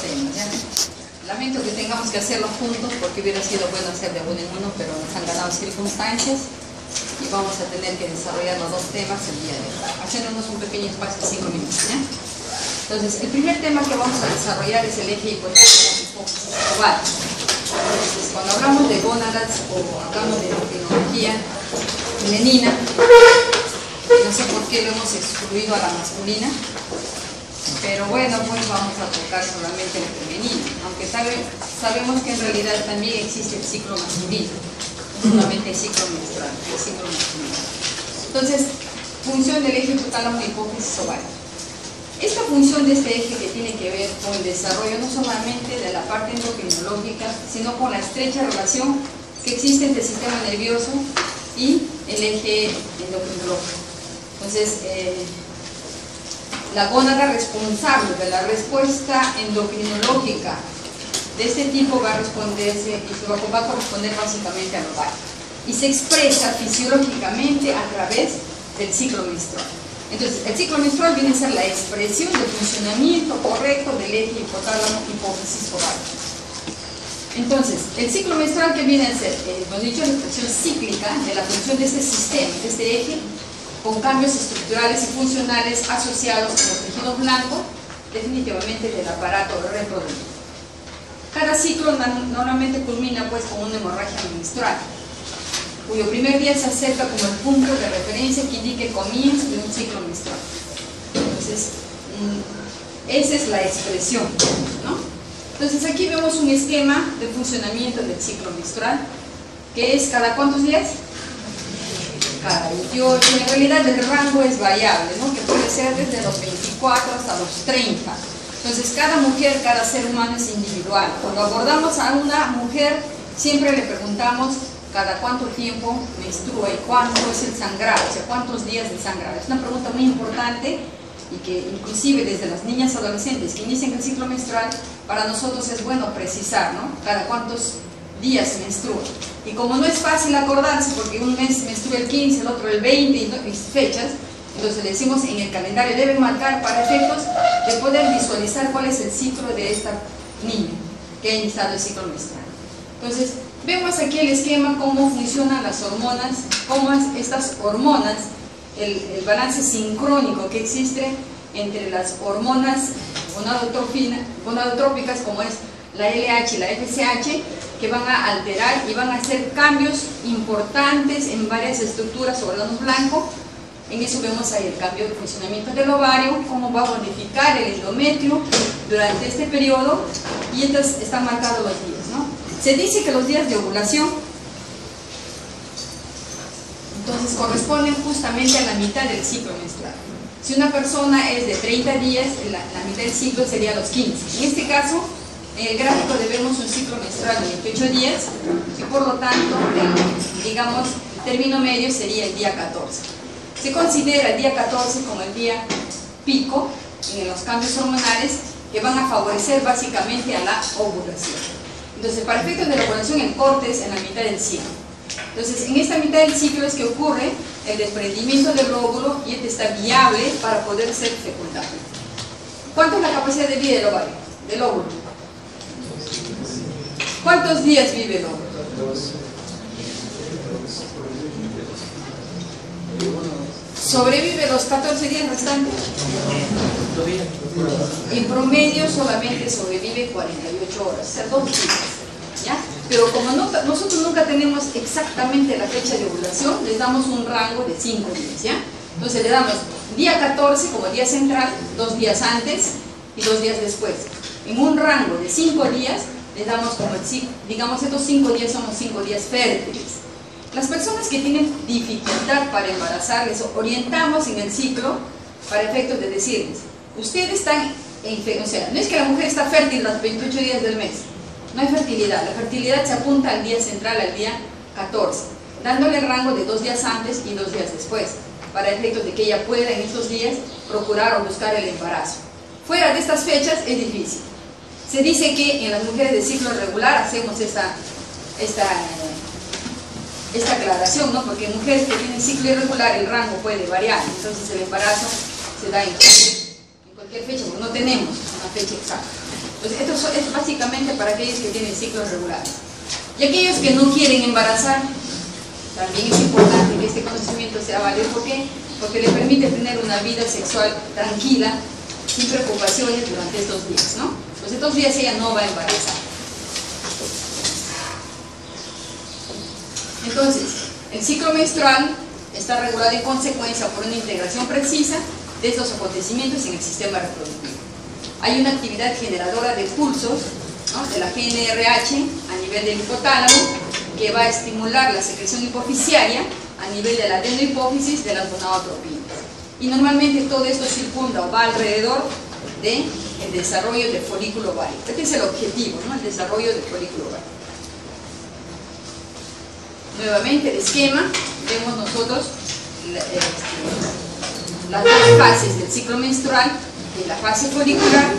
temas, ¿ya? Lamento que tengamos que hacerlo juntos porque hubiera sido bueno hacer de uno en uno, pero nos han ganado circunstancias y vamos a tener que desarrollar los dos temas el día de hoy, haciéndonos un pequeño espacio de 5 minutos, ¿ya? Entonces, el primer tema que vamos a desarrollar es el eje hipotálamo hipófisis ovario. Entonces, cuando hablamos de gónadas o hablamos de endocrinología femenina, no sé por qué lo hemos excluido a la masculina, pero bueno, pues vamos a tocar solamente el femenino, aunque sabemos que en realidad también existe el ciclo masculino, no solamente el ciclo menstrual, el ciclo masculino. Entonces, función del eje hipotálamo hipófisis ovario. Esta función de este eje que tiene que ver con el desarrollo no solamente de la parte endocrinológica, sino con la estrecha relación que existe entre el sistema nervioso y el eje endocrinológico. Entonces, la gónada responsable de la respuesta endocrinológica de este tipo va a responderse y va a corresponder básicamente al ovario y se expresa fisiológicamente a través del ciclo menstrual. Entonces, el ciclo menstrual viene a ser la expresión del funcionamiento correcto del eje hipotálamo hipófisis ovario. Entonces, el ciclo menstrual que viene a ser, hemos dicho, la expresión cíclica de la función de este sistema, de este eje, con cambios estructurales y funcionales asociados con los tejidos blancos, definitivamente del aparato reproductivo. Cada ciclo normalmente culmina pues con una hemorragia menstrual, cuyo primer día se acerca como el punto de referencia que indique el comienzo de un ciclo menstrual. Entonces, esa es la expresión, ¿no? Entonces aquí vemos un esquema de funcionamiento del ciclo menstrual, que es cada ¿cuántos días? Cada 28, en realidad el rango es variable, ¿no? Que puede ser desde los 24 hasta los 30. Entonces cada mujer, cada ser humano es individual. Cuando abordamos a una mujer, siempre le preguntamos cada cuánto tiempo menstrua y cuánto es el sangrado, o sea, cuántos días de sangrado. Es una pregunta muy importante y que inclusive desde las niñas adolescentes que inician el ciclo menstrual, para nosotros es bueno precisar, ¿no? Cada cuántos días menstrua. Y como no es fácil acordarse, porque un mes menstrua el 15, el otro el 20, y fechas, entonces le decimos en el calendario, deben marcar para efectos de poder visualizar cuál es el ciclo de esta niña que ha iniciado el ciclo menstrual. Entonces, vemos aquí el esquema, cómo funcionan las hormonas, cómo estas hormonas, el balance sincrónico que existe entre las hormonas gonadotrópicas, como es la LH y la FSH, que van a alterar y van a hacer cambios importantes en varias estructuras sobre el órgano blanco. En eso vemos ahí el cambio de funcionamiento del ovario, cómo va a modificar el endometrio durante este periodo, y entonces están marcados los días, ¿no? Se dice que los días de ovulación entonces corresponden justamente a la mitad del ciclo menstrual. Si una persona es de 30 días, la mitad del ciclo sería los 15. En este caso, en el gráfico vemos un ciclo menstrual de 28 días y por lo tanto, digamos, el término medio sería el día 14. Se considera el día 14 como el día pico en los cambios hormonales que van a favorecer básicamente a la ovulación. Entonces, para efectos de la ovulación, el corte es en la mitad del ciclo. Entonces, en esta mitad del ciclo es que ocurre el desprendimiento del óvulo y este está viable para poder ser fecundado. ¿Cuánto es la capacidad de vida del ovario, del óvulo? ¿Cuántos días vive el óvulo? ¿Sobrevive los 14 días restantes? En promedio solamente sobrevive 48 horas, o sea, 2 días, ¿ya? Pero como nosotros nunca tenemos exactamente la fecha de ovulación, les damos un rango de 5 días, ¿ya? Entonces le damos día 14 como día central, 2 días antes y 2 días después. En un rango de 5 días, les damos como, digamos, estos 5 días son los 5 días fértiles. Las personas que tienen dificultad para embarazar, les orientamos en el ciclo para efectos de decirles, ustedes están o sea, no es que la mujer está fértil los 28 días del mes, no hay fertilidad, la fertilidad se apunta al día central, al día 14, dándole el rango de 2 días antes y 2 días después, para efectos de que ella pueda en estos días procurar o buscar el embarazo. Fuera de estas fechas es difícil. Se dice que en las mujeres de ciclo regular hacemos esta aclaración, ¿no? Porque en mujeres que tienen ciclo irregular el rango puede variar, entonces el embarazo se da en cualquier fecha, porque no tenemos una fecha exacta. Entonces, esto es básicamente para aquellos que tienen ciclos regulares. Y aquellos que no quieren embarazar, también es importante que este conocimiento sea válido. ¿Por qué? Porque le permite tener una vida sexual tranquila, sin preocupaciones durante estos días, ¿no? Pues estos días ella no va a embarazar. Entonces, el ciclo menstrual está regulado en consecuencia por una integración precisa de estos acontecimientos en el sistema reproductivo. Hay una actividad generadora de pulsos, ¿no?, de la GnRH a nivel del hipotálamo, que va a estimular la secreción hipoficiaria a nivel de la adenohipófisis de las gonadotropinas. Y normalmente todo esto circunda o va alrededor del desarrollo del folículo ovárico. Este es el objetivo, ¿no?, el desarrollo del folículo ovárico. Nuevamente el esquema, vemos nosotros las dos fases del ciclo menstrual, que es la fase folicular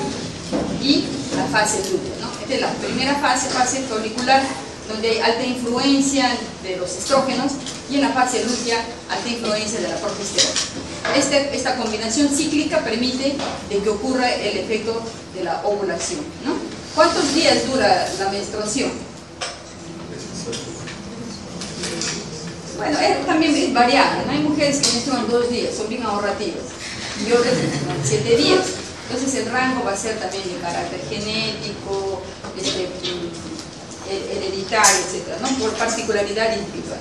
y la fase lútea, ¿no? Esta es la primera fase, fase folicular, donde hay alta influencia de los estrógenos, y en la fase lútea, alta influencia de la progesterona. Esta combinación cíclica permite de que ocurra el efecto de la ovulación, ¿no? ¿Cuántos días dura la menstruación? Bueno, también es variable, ¿no? Hay mujeres que menstruan 2 días, son bien ahorrativas, y otras menstruan 7 días. Entonces el rango va a ser también de carácter genético, hereditario, etc., ¿no?, por particularidad individual.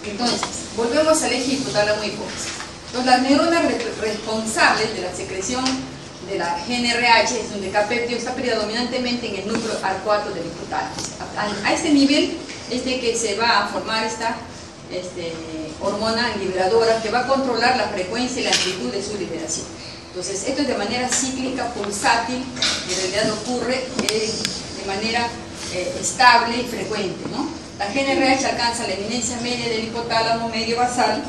Entonces, volvemos al eje hipotálamo-hipófisis. Entonces, las neuronas responsables de la secreción de la GnRH, es un decapéptido, está predominantemente en el núcleo arcuato del hipotálamo. A este nivel es de que se va a formar esta hormona liberadora que va a controlar la frecuencia y la amplitud de su liberación. Entonces, esto es de manera cíclica, pulsátil, en realidad ocurre de manera estable y frecuente, ¿no? La GnRH alcanza la eminencia media del hipotálamo medio basal,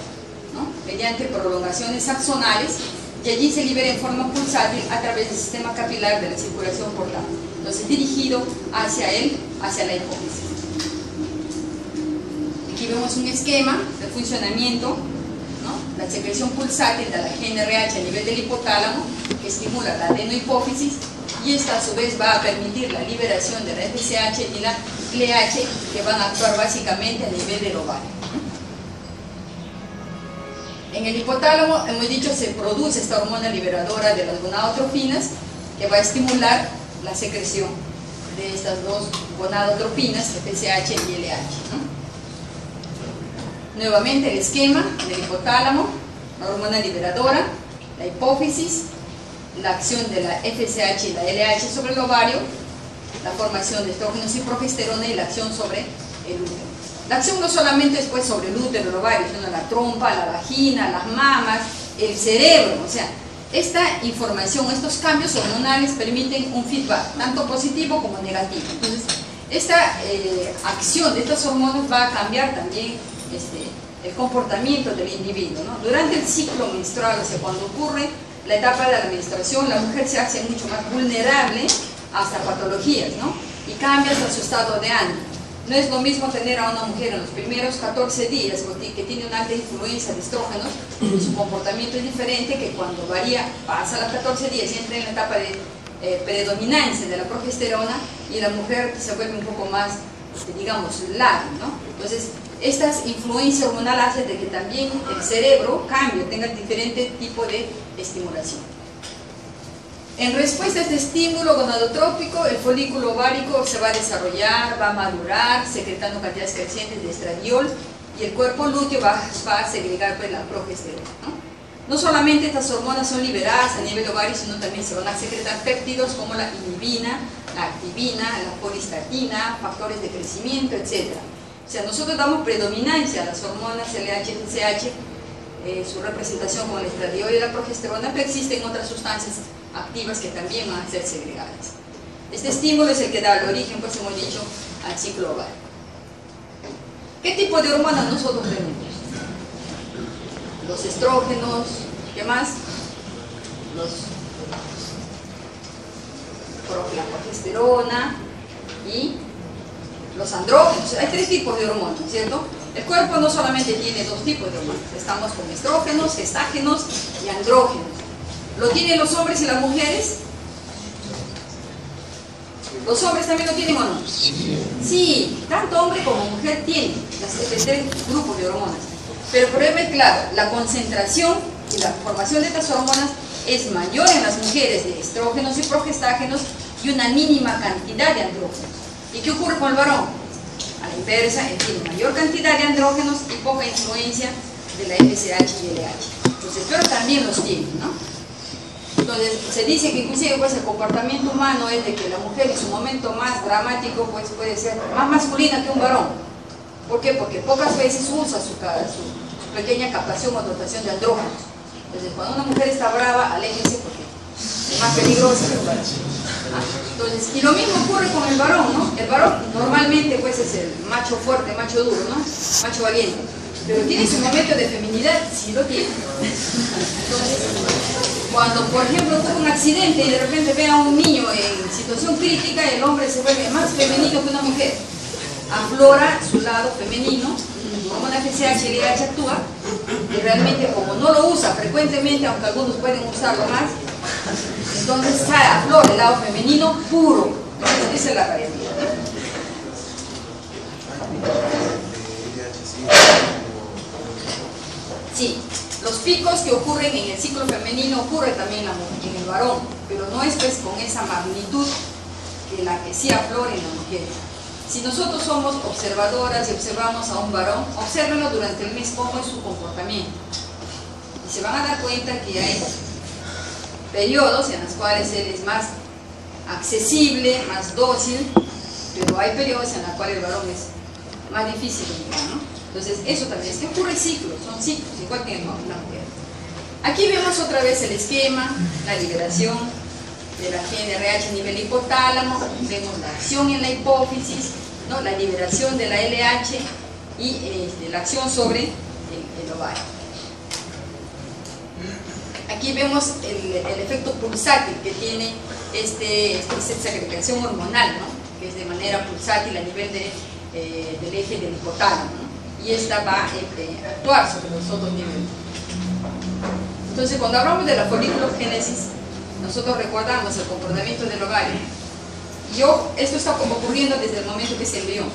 ¿no?, mediante prolongaciones axonales, y allí se libera en forma pulsátil a través del sistema capilar de la circulación portal. Entonces, dirigido hacia la hipófisis. Aquí vemos un esquema de funcionamiento, ¿no?, la secreción pulsátil de la GnRH a nivel del hipotálamo, que estimula la adenohipófisis, y esta a su vez va a permitir la liberación de la FSH y la LH, que van a actuar básicamente a nivel del ovario. En el hipotálamo, hemos dicho, se produce esta hormona liberadora de las gonadotropinas, que va a estimular la secreción de estas dos gonadotropinas, FSH y LH, ¿no? Nuevamente el esquema del hipotálamo, la hormona liberadora, la hipófisis, la acción de la FSH y la LH sobre el ovario, la formación de estrógenos y progesterona, y la acción sobre el útero. La acción no solamente es pues sobre el útero, el ovario, sino la trompa, la vagina, las mamas, el cerebro. O sea, esta información, estos cambios hormonales permiten un feedback, tanto positivo como negativo. Entonces, esta acción de estas hormonas va a cambiar también el comportamiento del individuo, ¿no? Durante el ciclo menstrual, o sea, cuando ocurre la etapa de la menstruación, la mujer se hace mucho más vulnerable hasta patologías, ¿no? Y cambia hasta su estado de ánimo. No es lo mismo tener a una mujer en los primeros 14 días que tiene una alta influencia de estrógenos, y su comportamiento es diferente que cuando pasa los 14 días y entra en la etapa de predominancia de la progesterona, y la mujer se vuelve un poco más, digamos, lábil, ¿no? Entonces, estas influencias hormonales hacen de que también el cerebro cambie, tenga diferente tipo de estimulación. En respuesta a este estímulo gonadotrópico, el folículo ovárico se va a desarrollar, va a madurar, secretando cantidades crecientes de estradiol, y el cuerpo lúteo va a segregar pues la progesterona, ¿no? No solamente estas hormonas son liberadas a nivel ovario, sino también se van a secretar péptidos como la inhibina, la activina, la colistatina, factores de crecimiento, etc. O sea, nosotros damos predominancia a las hormonas LH y FSH, su representación como el estradiol y la progesterona, pero existen otras sustancias activas que también van a ser segregadas. Este estímulo es el que da el origen, pues hemos dicho, al ciclo ovárico. ¿Qué tipo de hormonas nosotros tenemos? Los estrógenos, ¿qué más? La progesterona y los andrógenos. Hay 3 tipos de hormonas, ¿cierto? El cuerpo no solamente tiene 2 tipos de hormonas, estamos con estrógenos, gestágenos y andrógenos. ¿Lo tienen los hombres y las mujeres? ¿Los hombres también lo tienen o no? Sí, tanto hombre como mujer tienen los tres grupos de hormonas. Pero el problema es claro, la concentración y la formación de estas hormonas es mayor en las mujeres de estrógenos y progestágenos y una mínima cantidad de andrógenos. ¿Y qué ocurre con el varón? A la inversa, él tiene mayor cantidad de andrógenos y poca influencia de la FSH y LH. Entonces, pero también los tiene, ¿no? Entonces, se dice que inclusive pues, el comportamiento humano es de que la mujer en su momento más dramático pues, puede ser más masculina que un varón. ¿Por qué? Porque pocas veces usa su pequeña captación o dotación de andrógenos. Entonces, cuando una mujer está brava, aléjense porque es más peligrosa que el varón. Entonces, y lo mismo ocurre con el varón, ¿no? El varón normalmente pues es el macho fuerte, macho duro, ¿no? Macho valiente. Pero tiene su momento de feminidad, sí lo tiene. Entonces, cuando por ejemplo ocurre un accidente y de repente ve a un niño en situación crítica, el hombre se vuelve más femenino que una mujer. Aflora su lado femenino, como una FSH y LH actúa, y realmente como no lo usa frecuentemente, aunque algunos pueden usarlo más, entonces aflora el lado femenino puro. Entonces, esa es la realidad. Sí, los picos que ocurren en el ciclo femenino ocurren también en el varón, pero no es pues con esa magnitud que la que sí aflora en la mujer. Si nosotros somos observadoras y observamos a un varón, obsérvenlo durante el mes cómo es su comportamiento. Y se van a dar cuenta que hay periodos en los cuales él es más accesible, más dócil, pero hay periodos en los cuales el varón es más difícil de mirar, ¿no? Entonces, eso también es que ocurre ciclos, son ciclos, igual que en la mujer. Aquí vemos otra vez el esquema, la liberación de la GnRH a nivel hipotálamo, vemos la acción en la hipófisis, ¿no? La liberación de la LH y la acción sobre el ovario. Aquí vemos el efecto pulsátil que tiene esta segregación hormonal, ¿no? Que es de manera pulsátil a nivel del eje del hipotálamo, ¿no? Y esta va a actuar sobre los otros niveles. Entonces, cuando hablamos de la folículogénesis, nosotros recordamos el comportamiento del ovario. Esto está como ocurriendo desde el momento que se embrión.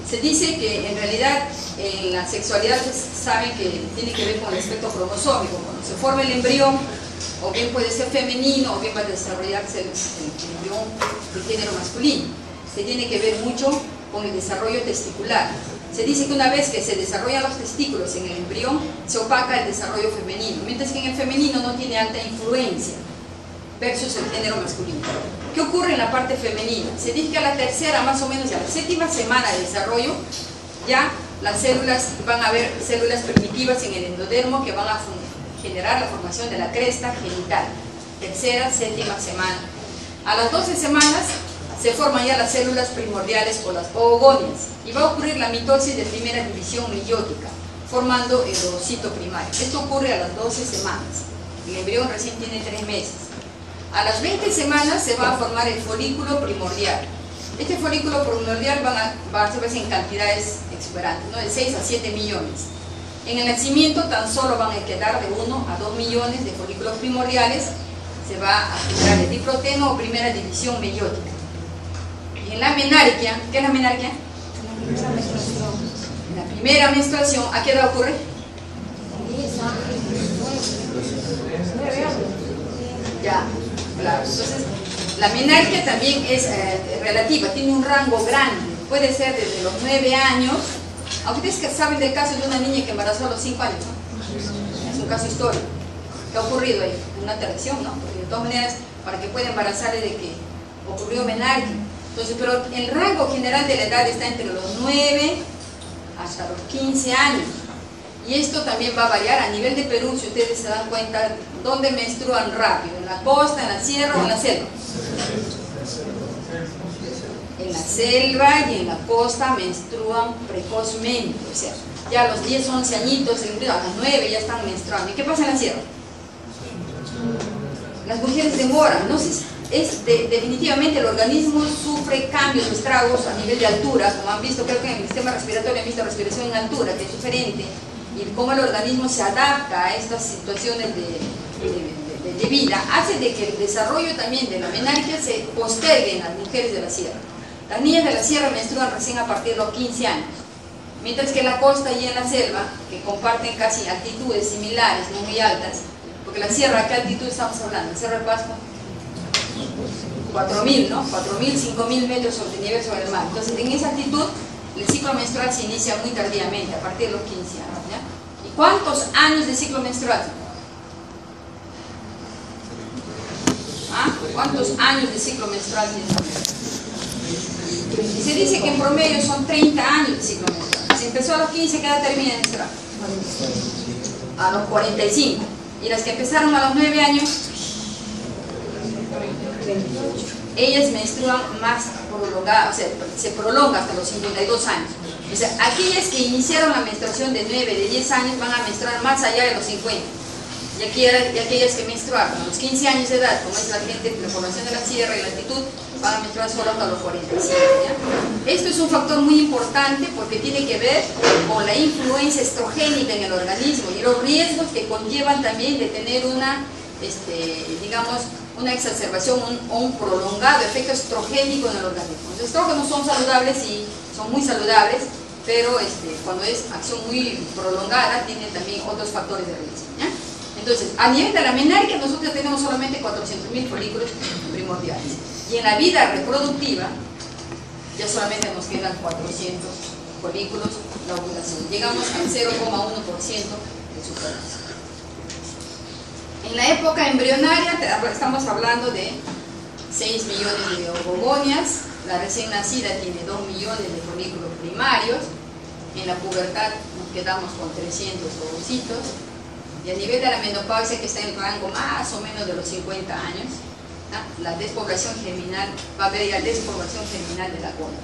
Se dice que en realidad en la sexualidad saben que tiene que ver con el aspecto cromosómico. Cuando se forma el embrión, o bien puede ser femenino, o bien va a desarrollarse el embrión de género masculino. Se tiene que ver mucho con el desarrollo testicular. Se dice que una vez que se desarrollan los testículos en el embrión, se opaca el desarrollo femenino, mientras que en el femenino no tiene alta influencia versus el género masculino. ¿Qué ocurre en la parte femenina? Se dice que a la tercera, más o menos a la séptima semana de desarrollo, ya las células van a haber células primitivas en el endodermo que van a generar la formación de la cresta genital. Tercera, séptima semana. A las 12 semanas se forman ya las células primordiales o las oogonias y va a ocurrir la mitosis de primera división meiótica, formando el ovocito primario. Esto ocurre a las 12 semanas. El embrión recién tiene 3 meses. A las 20 semanas se va a formar el folículo primordial. Este folículo primordial va a ser en cantidades exuberantes, ¿no? De 6 a 7 millones. En el nacimiento tan solo van a quedar de 1 a 2 millones de folículos primordiales. Se va a generar el diproteno o primera división meiótica. Y en la menarquia, ¿qué es la menarquia? En la primera menstruación, ¿a qué edad ocurre? Ya, claro. Entonces, la menarquia también es relativa, tiene un rango grande, puede ser desde los 9 años, aunque ustedes saben del caso de una niña que embarazó a los 5 años, ¿no? Es un caso histórico. ¿Qué ha ocurrido ahí? Una tradición, ¿no? Porque de todas maneras, para que pueda embarazar es de que ocurrió menarquia. Entonces, pero el rango general de la edad está entre los 9 hasta los 15 años. Y esto también va a variar a nivel de Perú, si ustedes se dan cuenta, ¿dónde menstruan rápido? ¿En la costa, en la sierra o en la selva? En la selva y en la costa menstruan precozmente, o sea, ya a los 10, 11 añitos, a las 9 ya están menstruando. ¿Y qué pasa en la sierra? Las mujeres demoran, ¿no? Definitivamente el organismo sufre cambios, estragos a nivel de altura, como han visto, creo que en el sistema respiratorio han visto respiración en altura, que es diferente, y cómo el organismo se adapta a estas situaciones de de vida hace de que el desarrollo también de la menarquia se postergue en las mujeres de la sierra. Las niñas de la sierra menstruan recién a partir de los 15 años, mientras que en la costa y en la selva, que comparten casi altitudes similares, no muy altas, porque la sierra, ¿a qué altitud estamos hablando? El Cerro de Pasco, 4.000, ¿no? 4.000, 5.000 metros sobre nivel sobre el mar. Entonces, en esa altitud, el ciclo menstrual se inicia muy tardíamente, a partir de los 15 años, ¿ya? ¿Y cuántos años de ciclo menstrual? ¿Ah? ¿Cuántos años de ciclo menstrual tiene? Y se dice que en promedio son 30 años de ciclo menstrual. Si empezó a los 15, ¿qué edad termina de menstruar? A los 45. Y las que empezaron a los 9 años, ellas menstruan más prolongada, o sea, se prolonga hasta los 52 años. O sea, aquellas que iniciaron la menstruación de 9, de 10 años van a menstruar más allá de los 50. Y aquellas que menstruaron a los 15 años de edad, como es la gente, la población de la sierra y la altitud, van a menstruar solo hasta los 45. ¿Ya? Esto es un factor muy importante porque tiene que ver con la influencia estrogénica en el organismo y los riesgos que conllevan también de tener una, digamos, una exacerbación o un prolongado efecto estrogénico en el organismo. Los estrógenos son saludables y son muy saludables, pero cuando es acción muy prolongada tiene también otros factores de riesgo. ¿Ya? Entonces, a nivel de la menarquia nosotros tenemos solamente 400.000 folículos primordiales. Y en la vida reproductiva ya solamente nos quedan 400 folículos la ovulación. Llegamos al 0,1% de su población. En la época embrionaria estamos hablando de 6 millones de ovogonias. La recién nacida tiene 2 millones de folículos primarios. En la pubertad nos quedamos con 300 ovocitos. Y a nivel de la menopausia, que está en el rango más o menos de los 50 años, ¿no? La despoblación germinal, va a haber ya despoblación germinal de la gónada.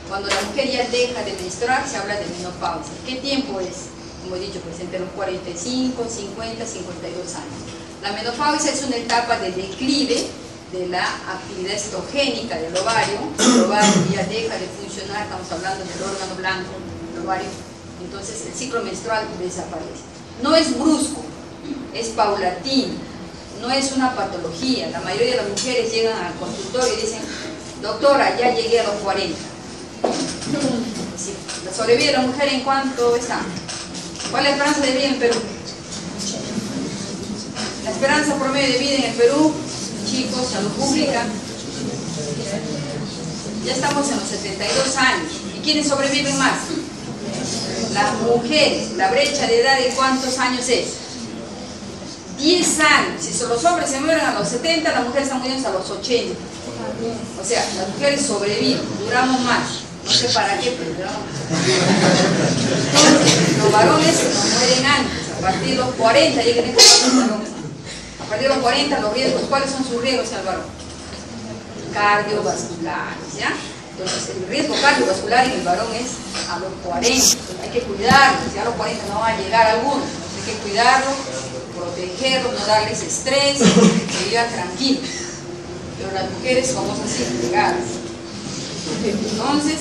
Cuando la mujer ya deja de menstruar, se habla de menopausia. ¿Qué tiempo es? Como he dicho, pues entre los 45, 50, 52 años. La menopausia es una etapa de declive de la actividad estrogénica del ovario. El ovario ya deja de funcionar, estamos hablando del órgano blanco, el ovario. Entonces el ciclo menstrual desaparece. No es brusco, es paulatino, no es una patología. La mayoría de las mujeres llegan al consultorio y dicen: doctora, ya llegué a los 40. Sí. La sobrevida de la mujer, ¿en cuánto está? ¿Cuál es la esperanza de vida en Perú? La esperanza promedio de vida en el Perú, chicos, salud pública, ya estamos en los 72 años. ¿Y quiénes sobreviven más? Las mujeres. La brecha de edad, ¿de cuántos años es? 10 años. Si los hombres se mueren a los 70, las mujeres están muriendo a los 80. O sea, las mujeres sobreviven, duramos más. No sé para qué, pero duramos más. Entonces, los varones nos mueren antes, a partir de los 40, lleguen a los varones. A partir de los 40, los riesgos, ¿cuáles son sus riesgos en el varón? Cardiovasculares, ¿ya? Entonces, el riesgo cardiovascular en el varón es a los 40. Entonces, hay que cuidarlo. Si a los 40 no va a llegar alguno, hay que cuidarlo, protegerlo, no darles estrés, que vivan tranquilos. Pero las mujeres somos así, pegadas. Entonces,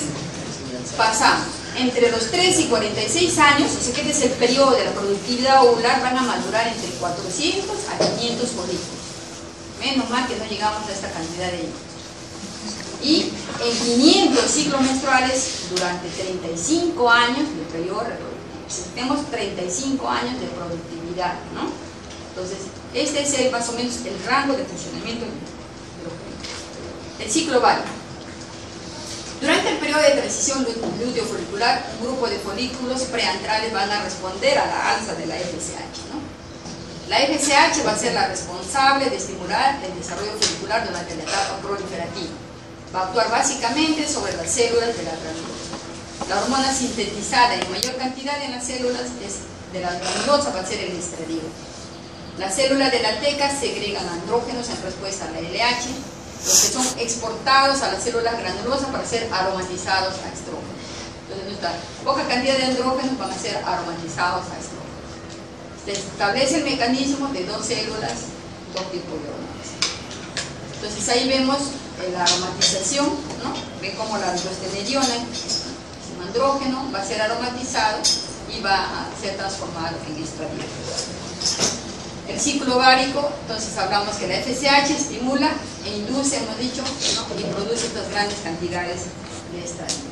pasamos. Entre los 3 y 46 años, o sea que este es el periodo de la productividad ovular, van a madurar entre 400 a 500 folículos. Menos mal que no llegamos a esta cantidad de ellos. Y en 500 ciclos menstruales durante 35 años de periodo reproductivo. Tenemos 35 años de productividad, ¿no? Entonces, este es más o menos el rango de funcionamiento de los folículos. El ciclo ovárico. Durante el periodo de transición lúteo-folicular, un grupo de folículos preantrales van a responder a la alza de la FSH, ¿no? La FSH va a ser la responsable de estimular el desarrollo folicular durante la etapa proliferativa. Va a actuar básicamente sobre las células de la granulosa. La hormona sintetizada en mayor cantidad en las células de la granulosa va a ser el estradiol. Las células de la teca segregan andrógenos en respuesta a la LH, los que son exportados a las células granulosas para ser aromatizados a estrógenos. Entonces, nuestra poca cantidad de andrógenos van a ser aromatizados a estrógenos. Se establece el mecanismo de dos células, dos tipos de hormonas. Entonces, ahí vemos la aromatización, ¿no? Ven cómo la androstenediona, un andrógeno, va a ser aromatizado y va a ser transformado en estradiol. el ciclo ovárico, entonces hablamos que la FSH estimula e induce, hemos dicho, ¿no? Y produce estas grandes cantidades de estrógeno.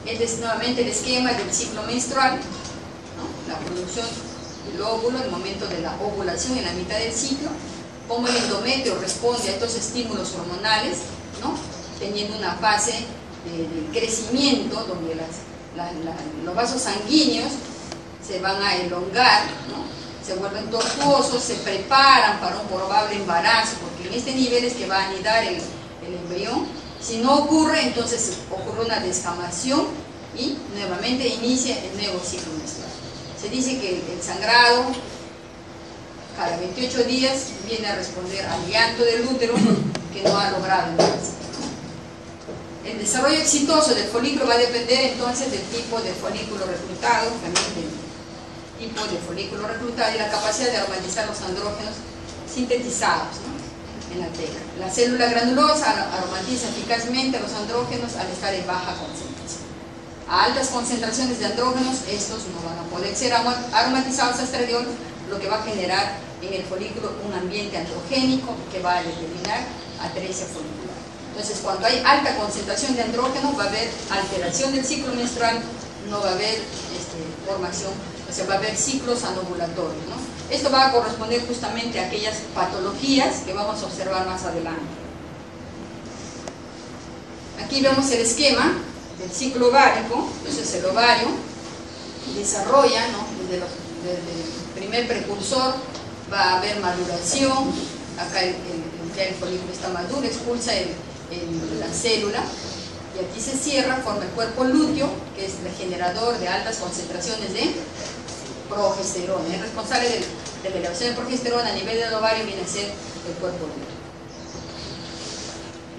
Este es nuevamente el esquema del ciclo menstrual, ¿no? La producción del óvulo, el momento de la ovulación en la mitad del ciclo, cómo el endometrio responde a estos estímulos hormonales, ¿no? Teniendo una fase de crecimiento donde los vasos sanguíneos se van a elongar, ¿no? Se vuelven tortuosos, se preparan para un probable embarazo, porque en este nivel es que va a anidar el embrión. Si no ocurre, entonces ocurre una descamación y nuevamente inicia el nuevo ciclo menstrual. Se dice que el sangrado cada 28 días viene a responder al llanto del útero que no ha logrado embarazar. El desarrollo exitoso del folículo va a depender entonces del tipo de folículo reclutado, también del tipo de folículo reclutado y la capacidad de aromatizar los andrógenos sintetizados, ¿no? En la teca. La célula granulosa aromatiza eficazmente los andrógenos al estar en baja concentración. A altas concentraciones de andrógenos, estos no van a poder ser aromatizados a estradiol, lo que va a generar en el folículo un ambiente androgénico que va a determinar atresia folicular. Entonces, cuando hay alta concentración de andrógeno, va a haber alteración del ciclo menstrual, no va a haber formación, o sea, va a haber ciclos anovulatorios, ¿no? Esto va a corresponder justamente a aquellas patologías que vamos a observar más adelante. Aquí vemos el esquema del ciclo ovárico. Entonces el ovario desarrolla, ¿no? Desde el primer precursor va a haber maduración. Acá ya el folículo está maduro, expulsa la célula y aquí se cierra, forma el cuerpo lúteo, que es el generador de altas concentraciones de progesterona. Es responsable de la elevación de progesterona a nivel del ovario, viene a ser el cuerpo lúteo.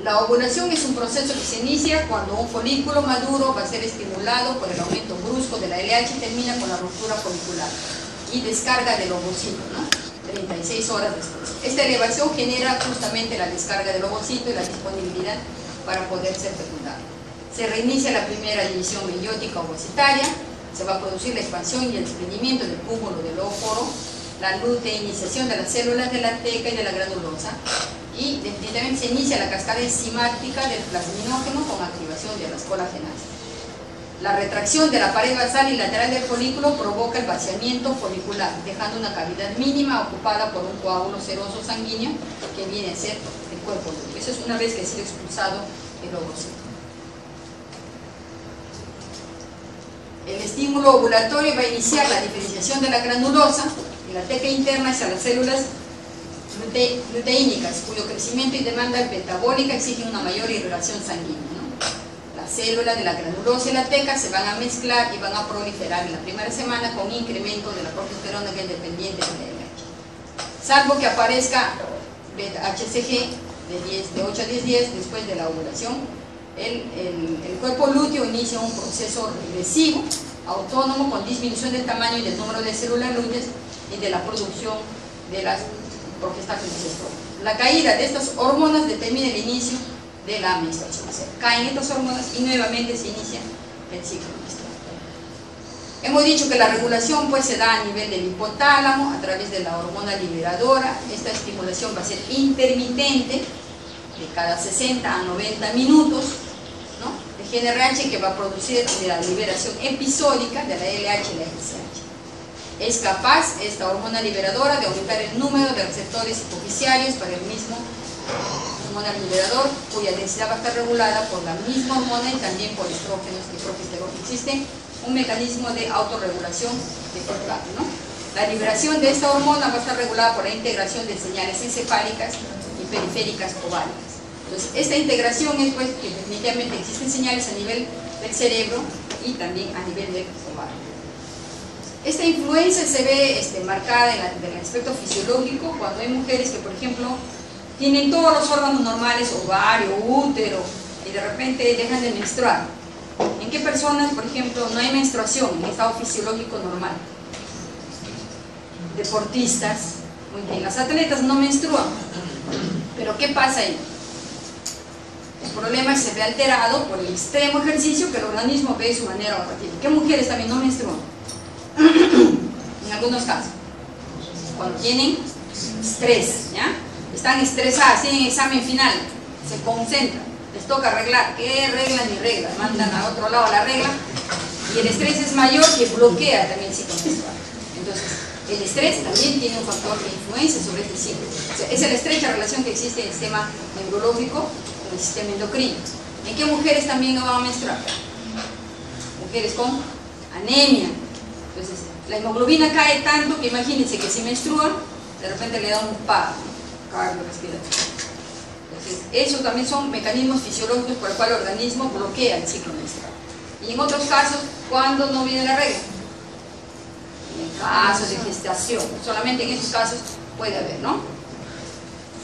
La ovulación es un proceso que se inicia cuando un folículo maduro va a ser estimulado por el aumento brusco de la LH y termina con la ruptura folicular y descarga del ovocito, ¿no? 36 horas después. Esta elevación genera justamente la descarga del ovocito y la disponibilidad para poder ser fecundado. Se reinicia la primera división meiótica ovocitaria, se va a producir la expansión y el desprendimiento del cúmulo del óvulo, la luteinización de las células de la teca y de la granulosa, y definitivamente se inicia la cascada enzimática del plasminógeno con activación de las colagenasas. La retracción de la pared basal y lateral del folículo provoca el vaciamiento folicular, dejando una cavidad mínima ocupada por un coágulo seroso sanguíneo que viene a ser el cuerpo lúteo. Eso es una vez que ha sido expulsado el ovocito. El estímulo ovulatorio va a iniciar la diferenciación de la granulosa y la teca interna hacia las células luteínicas, cuyo crecimiento y demanda metabólica exigen una mayor irrigación sanguínea, ¿no? Las células de la granulosa y la teca se van a mezclar y van a proliferar en la primera semana con incremento de la progesterona, que es dependiente de la LH. Salvo que aparezca beta-HCG de 8 a 10 días después de la ovulación, el cuerpo lúteo inicia un proceso regresivo, autónomo, con disminución del tamaño y del número de células lúteas y de la producción de las progestágenos estrógenos. La caída de estas hormonas determina el inicio de la menstruación. O sea, caen estas hormonas y nuevamente se inicia el ciclo menstrual. Hemos dicho que la regulación pues se da a nivel del hipotálamo a través de la hormona liberadora. Esta estimulación va a ser intermitente, de cada 60 a 90 minutos, ¿no? De GnRH, que va a producir la liberación episódica de la LH y la FSH. Es capaz esta hormona liberadora de aumentar el número de receptores hipoficiarios para el mismo hormona liberador, cuya densidad va a estar regulada por la misma hormona y también por estrógenos y progesterona. Existe un mecanismo de autorregulación de fosfato, ¿no? La liberación de esta hormona va a estar regulada por la integración de señales encefálicas y periféricas ováricas. Entonces, esta integración es pues que definitivamente existen señales a nivel del cerebro y también a nivel del ovario. Esta influencia se ve marcada en el aspecto fisiológico cuando hay mujeres que, por ejemplo, tienen todos los órganos normales, ovario, útero, y de repente dejan de menstruar. ¿En qué personas, por ejemplo, no hay menstruación en estado fisiológico normal? Deportistas, muy bien, las atletas no menstruan, pero ¿qué pasa ahí? El problema es que se ve alterado por el extremo ejercicio que el organismo ve de su manera operativa. ¿Qué mujeres también no menstruan? En algunos casos. cuando tienen estrés, ¿ya? Están estresadas, tienen examen final, se concentran, les toca arreglar, ¿qué regla ni regla? Mandan a otro lado la regla, y el estrés es mayor que bloquea también el ciclo menstrual. Entonces, el estrés también tiene un factor de influencia sobre este ciclo. O sea, esa es la estrecha relación que existe en el sistema neurológico con el sistema endocrino. ¿En qué mujeres también no van a menstruar? Mujeres con anemia. Entonces, la hemoglobina cae tanto que imagínense que si menstruan, de repente le da un paro cardiorrespiratorio. Entonces, esos también son mecanismos fisiológicos por el cual el organismo bloquea el ciclo menstrual. Y en otros casos, ¿cuándo no viene la regla? En casos de gestación, solamente en estos casos puede haber, ¿no?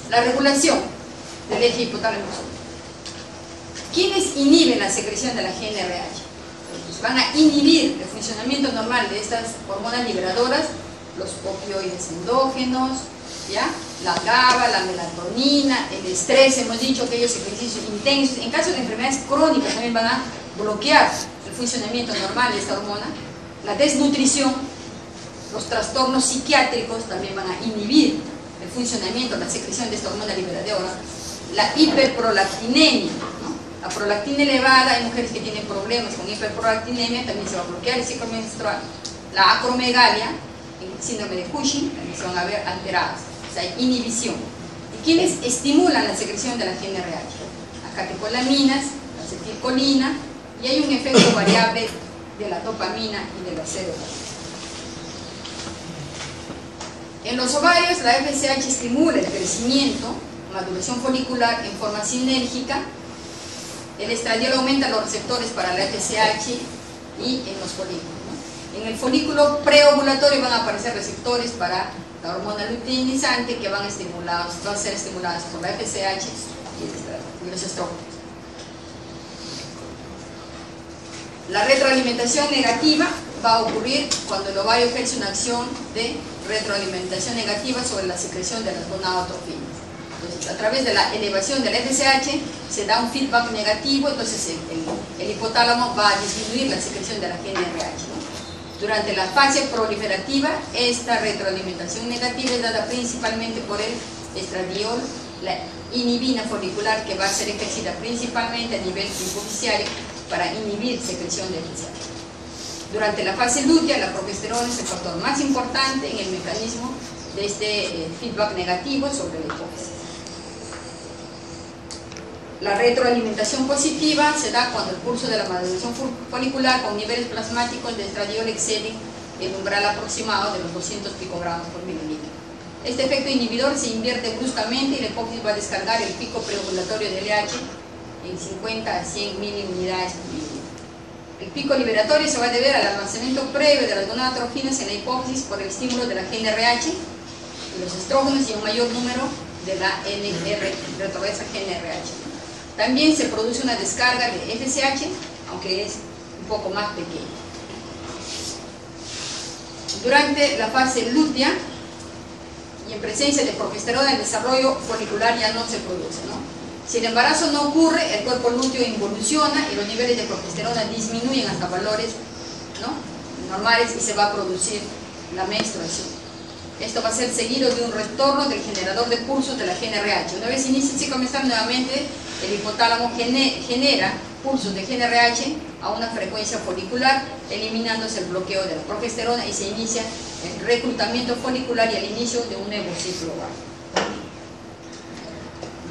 La regulación del eje hipotálamo. ¿Quiénes inhiben la secreción de la GnRH? Pues van a inhibir el funcionamiento normal de estas hormonas liberadoras, los opioides endógenos, ¿ya? La GABA, la melatonina, el estrés, hemos dicho, aquellos ejercicios intensos. En caso de enfermedades crónicas también van a bloquear el funcionamiento normal de esta hormona. La desnutrición, los trastornos psiquiátricos también van a inhibir el funcionamiento, la secreción de esta hormona liberadora. La hiperprolactinemia, ¿no? La prolactina elevada, hay mujeres que tienen problemas con hiperprolactinemia, también se va a bloquear el ciclo menstrual. La acromegalia, el síndrome de Cushing, también se van a ver alteradas. O sea, hay inhibición. ¿Y quiénes estimulan la secreción de la GnRH? Las catecolaminas, la acetilcolina, y hay un efecto variable de la dopamina y de la serotonina. En los ovarios, la FSH estimula el crecimiento, maduración folicular en forma sinérgica. El estradiol aumenta los receptores para la FSH y en los folículos, ¿no? En el folículo preovulatorio van a aparecer receptores para la hormona luteinizante que van a ser estimuladas por la FSH y los estrógenos. La retroalimentación negativa va a ocurrir cuando el ovario ejerce una acción de retroalimentación negativa sobre la secreción de las gonadotrofinas. Entonces, a través de la elevación de la FSH se da un feedback negativo, entonces el hipotálamo va a disminuir la secreción de la GnRH, ¿no? Durante la fase proliferativa, esta retroalimentación negativa es dada principalmente por el estradiol, la inhibina folicular, que va a ser ejercida principalmente a nivel hipofisiario para inhibir secreción de FSH. Durante la fase lútea, la progesterona es el factor más importante en el mecanismo de este feedback negativo sobre la hipófisis. La retroalimentación positiva se da cuando el pulso de la maduración folicular con niveles plasmáticos de estradiol exceden el umbral aproximado de los 200 picogramos por mililitro. Este efecto inhibidor se invierte bruscamente y la hipófisis va a descargar el pico preovulatorio de LH en 50 a 100 miliunidades por mililitro. El pico liberatorio se va a deber al almacenamiento previo de las gonadotrofinas en la hipófisis por el estímulo de la GnRH y los estrógenos y un mayor número de la retroversa GnRH. También se produce una descarga de FSH, aunque es un poco más pequeña. Durante la fase lútea y en presencia de progesterona, el desarrollo folicular ya no se produce, ¿no? Si el embarazo no ocurre, el cuerpo lúteo involuciona y los niveles de progesterona disminuyen hasta valores, ¿no?, normales, y se va a producir la menstruación. Esto va a ser seguido de un retorno del generador de pulsos de la GnRH. Una vez inicia el ciclo menstrual, nuevamente el hipotálamo genera pulsos de GnRH a una frecuencia folicular, eliminándose el bloqueo de la progesterona, y se inicia el reclutamiento folicular y el inicio de un nuevo ciclo ovárico.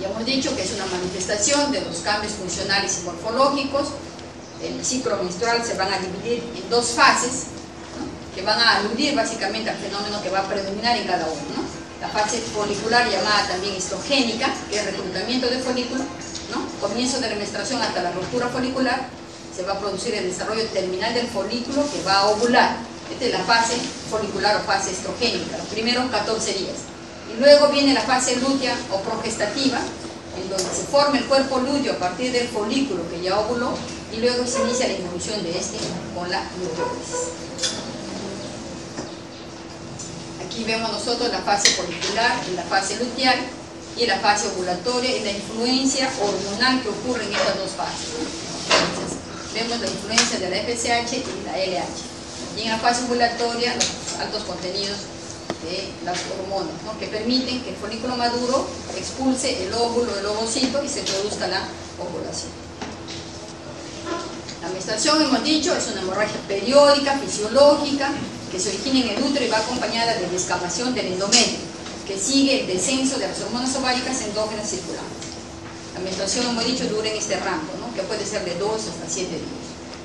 Ya hemos dicho que es una manifestación de los cambios funcionales y morfológicos. El ciclo menstrual se van a dividir en dos fases, ¿no?, que van a aludir básicamente al fenómeno que va a predominar en cada uno, ¿no? La fase folicular, llamada también estrogénica, que es reclutamiento de folículo, ¿no?, comienzo de la menstruación hasta la ruptura folicular, se va a producir el desarrollo terminal del folículo que va a ovular. Esta es la fase folicular o fase estrogénica, los primeros 14 días. Y luego viene la fase lútea o progestativa, en donde se forma el cuerpo lúteo a partir del folículo que ya ovuló, y luego se inicia la involución de este con la luteólisis. Aquí vemos nosotros la fase folicular, la fase luteal y la fase ovulatoria, y la influencia hormonal que ocurre en estas dos fases. Entonces, vemos la influencia de la FSH y la LH. Y en la fase ovulatoria, los altos contenidos de las hormonas, ¿no?, que permiten que el folículo maduro expulse el óvulo, el ovocito, y se produzca la ovulación. La menstruación, hemos dicho, es una hemorragia periódica, fisiológica, que se origina en el útero y va acompañada de descamación del endometrio, que sigue el descenso de las hormonas ováricas endógenas circulantes. La menstruación, hemos dicho, dura en este rango, ¿no?, que puede ser de 2 hasta 7 días.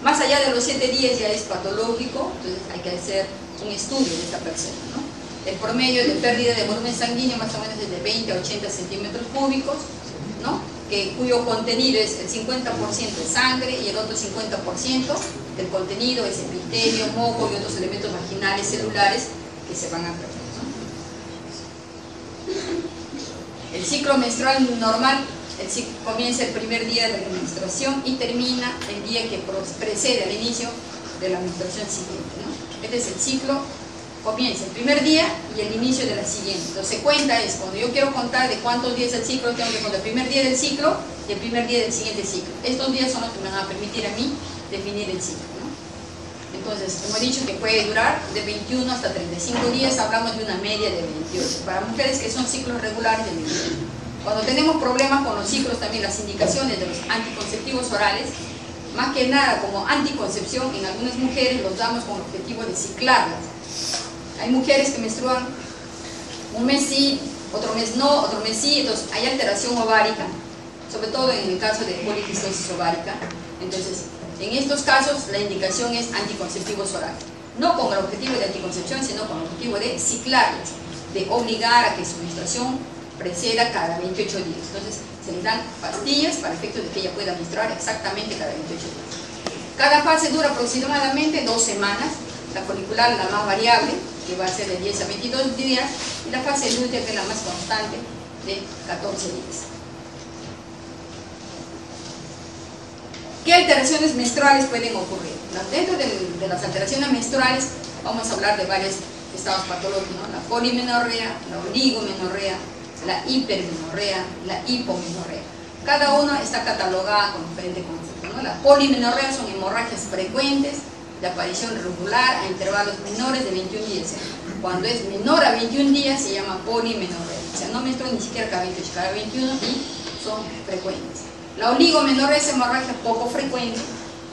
Más allá de los 7 días ya es patológico, entonces hay que hacer un estudio de esta persona, ¿no? El promedio de pérdida de volumen sanguíneo más o menos es de 20 a 80 centímetros cúbicos, ¿no?, cuyo contenido es el 50% de sangre y el otro 50% del contenido es epitelio, moco y otros elementos vaginales celulares que se van a perder, ¿no? El ciclo menstrual normal comienza el primer día de la menstruación y termina el día que precede al inicio de la menstruación siguiente, ¿no? Este es el ciclo. Comienza el primer día y el inicio de la siguiente. Entonces se cuenta es, cuando yo quiero contar de cuántos días el ciclo, tengo que contar el primer día del ciclo y el primer día del siguiente ciclo. Estos días son los que me van a permitir a mí definir el ciclo, ¿no? Entonces, hemos dicho que puede durar de 21 hasta 35 días, hablamos de una media de 28. Para mujeres que son ciclos regulares, de 28. Cuando tenemos problemas con los ciclos, también las indicaciones de los anticonceptivos orales, más que nada como anticoncepción, en algunas mujeres los damos con el objetivo de ciclarlas. Hay mujeres que menstruan un mes sí, otro mes no, otro mes sí, entonces hay alteración ovárica, sobre todo en el caso de poliquistosis ovárica. Entonces, en estos casos la indicación es anticonceptivos orales, no con el objetivo de anticoncepción, sino con el objetivo de ciclarlas, de obligar a que su menstruación preceda cada 28 días. Entonces, se les dan pastillas para efecto de que ella pueda menstruar exactamente cada 28 días. Cada fase dura aproximadamente 2 semanas, la folicular la más variable, que va a ser de 10 a 22 días, y la fase lútea, que es la más constante, de 14 días. ¿Qué alteraciones menstruales pueden ocurrir? Dentro de las alteraciones menstruales vamos a hablar de varios estados patológicos, ¿no? La polimenorrea, la oligomenorrea, la hipermenorrea, la hipomenorrea. Cada una está catalogada con diferentes conceptos, ¿no? La polimenorrea son hemorragias frecuentes de aparición regular a intervalos menores de 21 días. Cuando es menor a 21 días se llama polimenorrea, o sea, no menstruan ni siquiera cada 28, cada 21, y son frecuentes. La oligomenorrea es hemorragia poco frecuente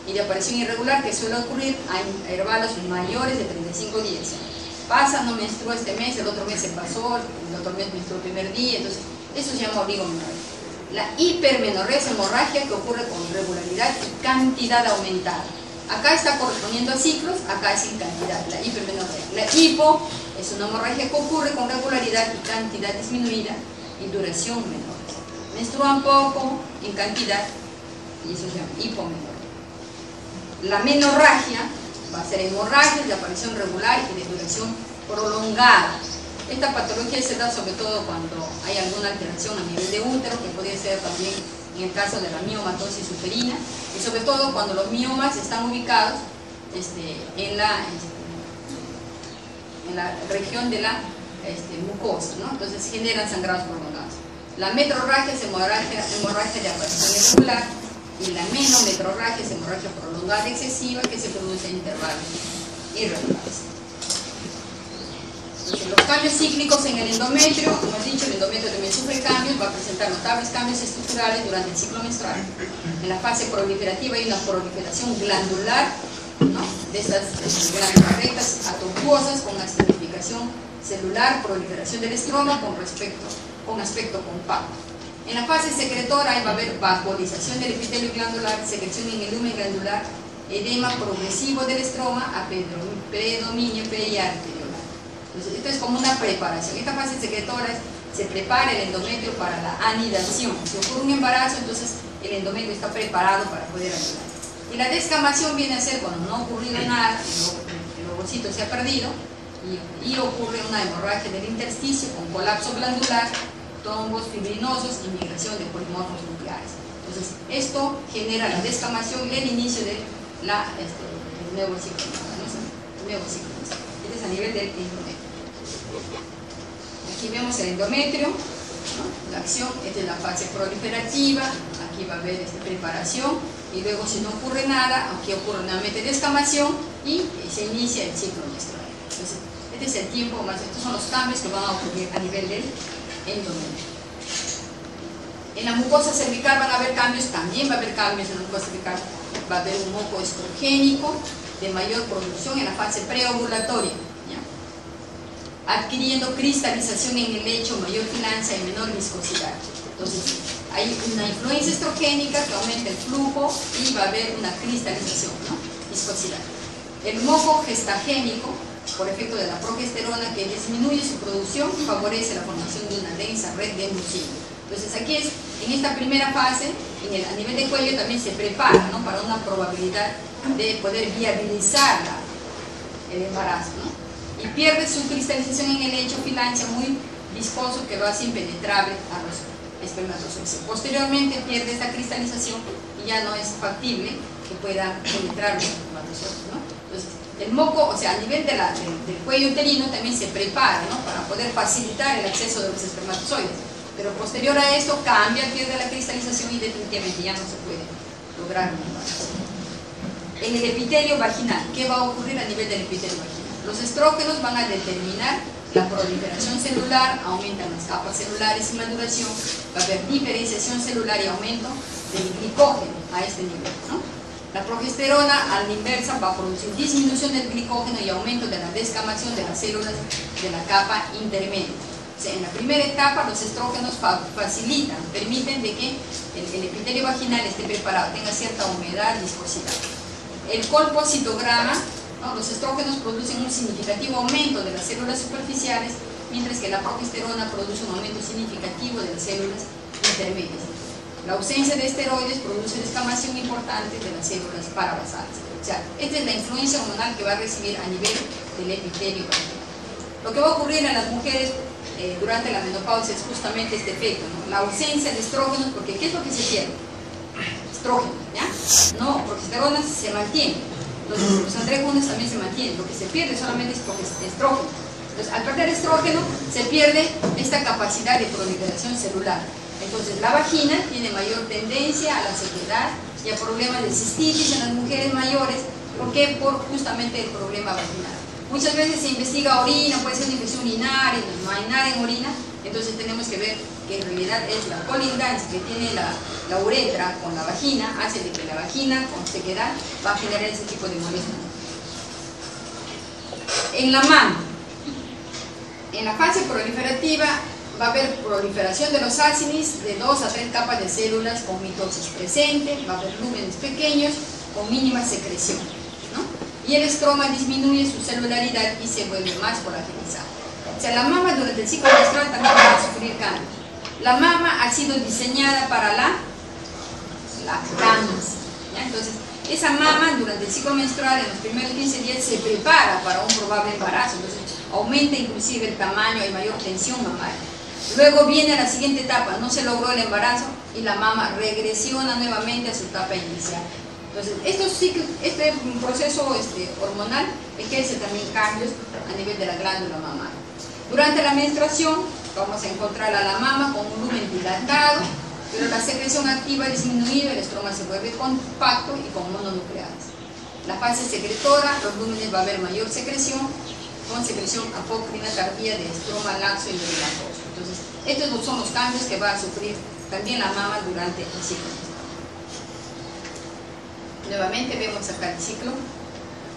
y de aparición irregular, que suele ocurrir a intervalos mayores de 35 días. Pasa, no menstruó este mes, el otro mes se pasó, el otro mes menstruó el primer día, entonces eso se llama oligomenorrea. La hipermenorrea es hemorragia que ocurre con regularidad y cantidad aumentada. Acá está correspondiendo a ciclos, acá es en cantidad, la hipermenorrea. La hipo es una hemorragia que ocurre con regularidad y cantidad disminuida y duración menor. Menstruan poco en cantidad y eso se llama hipomenorrea. La menorragia va a ser hemorragia de aparición regular y de duración prolongada. Esta patología se da sobre todo cuando hay alguna alteración a nivel de útero, que podría ser también en el caso de la miomatosis uterina, y sobre todo cuando los miomas están ubicados en la región de la mucosa, ¿no? Entonces generan sangrados prolongados. La metrorragia es hemorragia de aparición irregular, y la menometrorragia es hemorragia prolongada excesiva que se produce en intervalos irregulares. Entonces, los cambios cíclicos en el endometrio, como he dicho, el endometrio también sufre cambios, va a presentar notables cambios estructurales durante el ciclo menstrual. En la fase proliferativa hay una proliferación glandular, ¿no?, de estas glándulas rectas atortuosas con estratificación celular, proliferación del estroma con aspecto compacto. En la fase secretora ahí va a haber vascularización del epitelio glandular, secreción en el lumen glandular, edema progresivo del estroma a predominio periarteriolar. Entonces, esto es como una preparación. Esta fase secretora se prepara el endometrio para la anidación. Si ocurre un embarazo, entonces el endometrio está preparado para poder anidar. Y la descamación viene a ser cuando no ha ocurrido nada, el ovocito se ha perdido y ocurre una hemorragia del intersticio con colapso glandular, trombos fibrinosos y migración de polimorfos nucleares. Entonces, esto genera la descamación y el inicio de el nuevo ciclo. Este es a nivel del endometrio. Aquí vemos el endometrio, ¿no? La acción, esta es la fase proliferativa, aquí va a haber preparación, y luego si no ocurre nada, aquí ocurre nuevamente descamación y se inicia el ciclo menstrual. Entonces, esta Este es el tiempo más, estos son los cambios que van a ocurrir a nivel del endometrio. En la mucosa cervical van a haber cambios, también va a haber cambios en la mucosa cervical, va a haber un moco estrogénico de mayor producción en la fase preovulatoria, adquiriendo cristalización en el lecho, mayor filancia y menor viscosidad. Entonces, hay una influencia estrogénica que aumenta el flujo y va a haber una cristalización, ¿no? Viscosidad. El moco gestagénico, por efecto de la progesterona, que disminuye su producción, favorece la formación de una densa red de mucino. Entonces, aquí es, en esta primera fase, a nivel de cuello también se prepara, ¿no?, para una probabilidad de poder viabilizar el embarazo, ¿no? Y pierde su cristalización en el lecho, filancia muy viscoso que lo hace impenetrable a los espermatozoides. Posteriormente pierde esta cristalización y ya no es factible que pueda penetrar los espermatozoides, ¿no? Entonces, el moco, o sea, a nivel del cuello uterino también se prepara, ¿no?, para poder facilitar el acceso de los espermatozoides. Pero posterior a esto cambia, pierde la cristalización y definitivamente ya no se puede lograr un embarazo. En el epitelio vaginal, ¿qué va a ocurrir a nivel del epitelio vaginal? Los estrógenos van a determinar la proliferación celular, aumentan las capas celulares y maduración, va a haber diferenciación celular y aumento del glicógeno a este nivel, ¿no? La progesterona, a la inversa, va a producir disminución del glicógeno y aumento de la descamación de las células de la capa intermedia. O sea, en la primera etapa los estrógenos facilitan, permiten de que el epitelio vaginal esté preparado, tenga cierta humedad, viscosidad. El colpocitograma, ¿no?, los estrógenos producen un significativo aumento de las células superficiales, mientras que la progesterona produce un aumento significativo de las células intermedias. La ausencia de esteroides produce descamación importante de las células parabasales. O sea, esta es la influencia hormonal que va a recibir a nivel del epitelio vaginal. Lo que va a ocurrir en las mujeres durante la menopausia es justamente este efecto, ¿no?, la ausencia de estrógenos, porque ¿qué es lo que se pierde? Estrógenos, ¿ya? No, progesterona se mantiene, entonces los andrógenos también se mantienen, lo que se pierde solamente es estrógeno. Entonces, al perder estrógeno, se pierde esta capacidad de proliferación celular. Entonces, la vagina tiene mayor tendencia a la sequedad y a problemas de cistitis en las mujeres mayores. ¿Por qué? Por justamente el problema vaginal. Muchas veces se investiga orina, puede ser una infección urinaria, no hay nada en orina, entonces tenemos que ver que en realidad es la colindancia que tiene la uretra con la vagina, hace de que la vagina con sequedad va a generar ese tipo de molestia. En la mama, en la fase proliferativa va a haber proliferación de los acinis de 2 a 3 capas de células con mitosis presente, va a haber lúmenes pequeños con mínima secreción, ¿no? Y el estroma disminuye su celularidad y se vuelve más volatilizado. O sea, la mama durante el ciclo menstrual también va a sufrir cambios. La mama ha sido diseñada para la lactancia, ¿ya? Entonces, esa mama durante el ciclo menstrual en los primeros 15 días se prepara para un probable embarazo, entonces aumenta inclusive el tamaño, hay mayor tensión mamaria. Luego viene la siguiente etapa, no se logró el embarazo y la mama regresiona nuevamente a su etapa inicial. Entonces, este proceso hormonal ejerce también cambios a nivel de la glándula mamaria. Durante la menstruación vamos a encontrar a la mama con un lumen dilatado, pero la secreción activa ha disminuido, el estroma se vuelve compacto y con mononucleadas. La fase secretora, los lúmenes va a haber mayor secreción, con secreción apócrina tardía de estroma laxo y lactoso. Entonces, estos son los cambios que va a sufrir también la mama durante el ciclo. Nuevamente vemos acá el ciclo,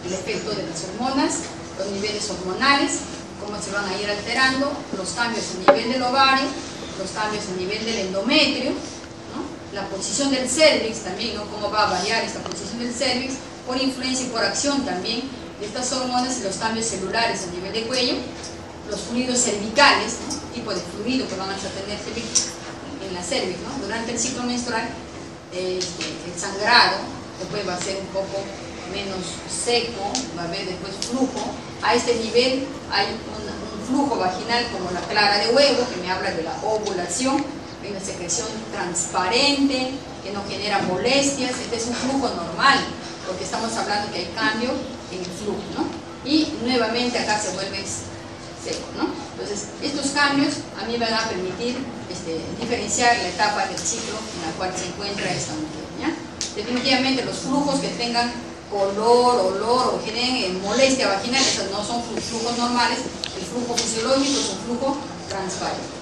el efecto de las hormonas, los niveles hormonales, cómo se van a ir alterando, los cambios a nivel del ovario, los cambios a nivel del endometrio, ¿no?, la posición del cervix también, ¿no?, cómo va a variar esta posición del cervix por influencia y por acción también de estas hormonas y los cambios celulares a nivel de cuello, los fluidos cervicales, ¿no?, tipo de fluido que van a tener en la cervix, ¿no?, durante el ciclo menstrual, el sangrado después va a ser un poco menos seco, va a haber después flujo. A este nivel hay un flujo vaginal como la clara de huevo, que me habla de la ovulación, hay una secreción transparente que no genera molestias. Este es un flujo normal, porque estamos hablando que hay cambio en el flujo, ¿no? Y nuevamente acá se vuelve seco, ¿no? Entonces, estos cambios a mí me van a permitir diferenciar la etapa del ciclo en la cual se encuentra esta mujer, ¿ya? Definitivamente los flujos que tengan color, olor o generen molestia vaginal, esos no son flujos normales. El flujo fisiológico es un flujo transvaginal.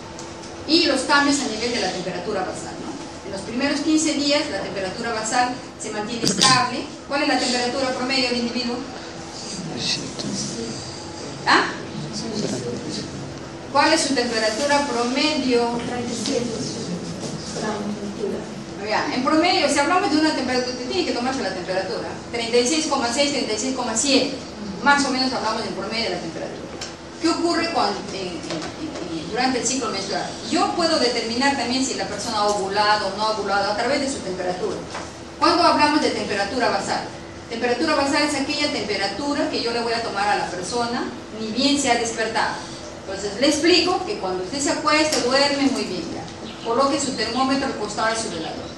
Y los cambios a nivel de la temperatura basal, ¿no? En los primeros 15 días la temperatura basal se mantiene estable. ¿Cuál es la temperatura promedio del individuo? ¿Ah? ¿Cuál es su temperatura promedio? 37. En promedio, si hablamos de una temperatura, tiene que tomarse la temperatura, 36,6, 36,7, más o menos hablamos del promedio de la temperatura. ¿Qué ocurre durante el ciclo menstrual? Yo puedo determinar también si la persona ha ovulado o no ha ovulado a través de su temperatura. ¿Cuándo hablamos de temperatura basal? Temperatura basal es aquella temperatura que yo le voy a tomar a la persona, ni bien se ha despertado. Entonces le explico que cuando usted se acuesta, duerme muy bien ya. Coloque su termómetro al costado de su velador.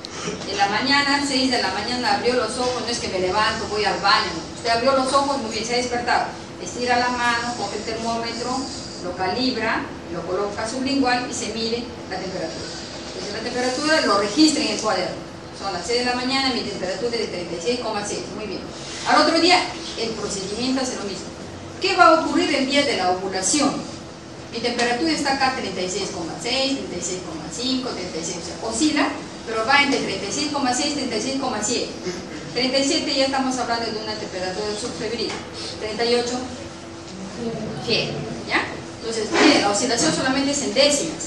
En la mañana, 6 de la mañana, abrió los ojos, no es que me levanto, voy al baño. Usted abrió los ojos, muy bien, se ha despertado. Estira la mano, coge el termómetro, lo calibra, lo coloca sublingual y se mide la temperatura. Entonces la temperatura lo registra en el cuaderno. Son las 6 de la mañana, mi temperatura es de 36,6, muy bien. Al otro día, el procedimiento hace lo mismo. ¿Qué va a ocurrir el día de la ovulación? Mi temperatura está acá 36,6, 36,5, 36, o sea, oscila, pero va entre 36,6 y 36,7. 37 ya estamos hablando de una temperatura subfebril. 38, fiebre, ¿ya? Entonces, miren, la oscilación solamente es en décimas.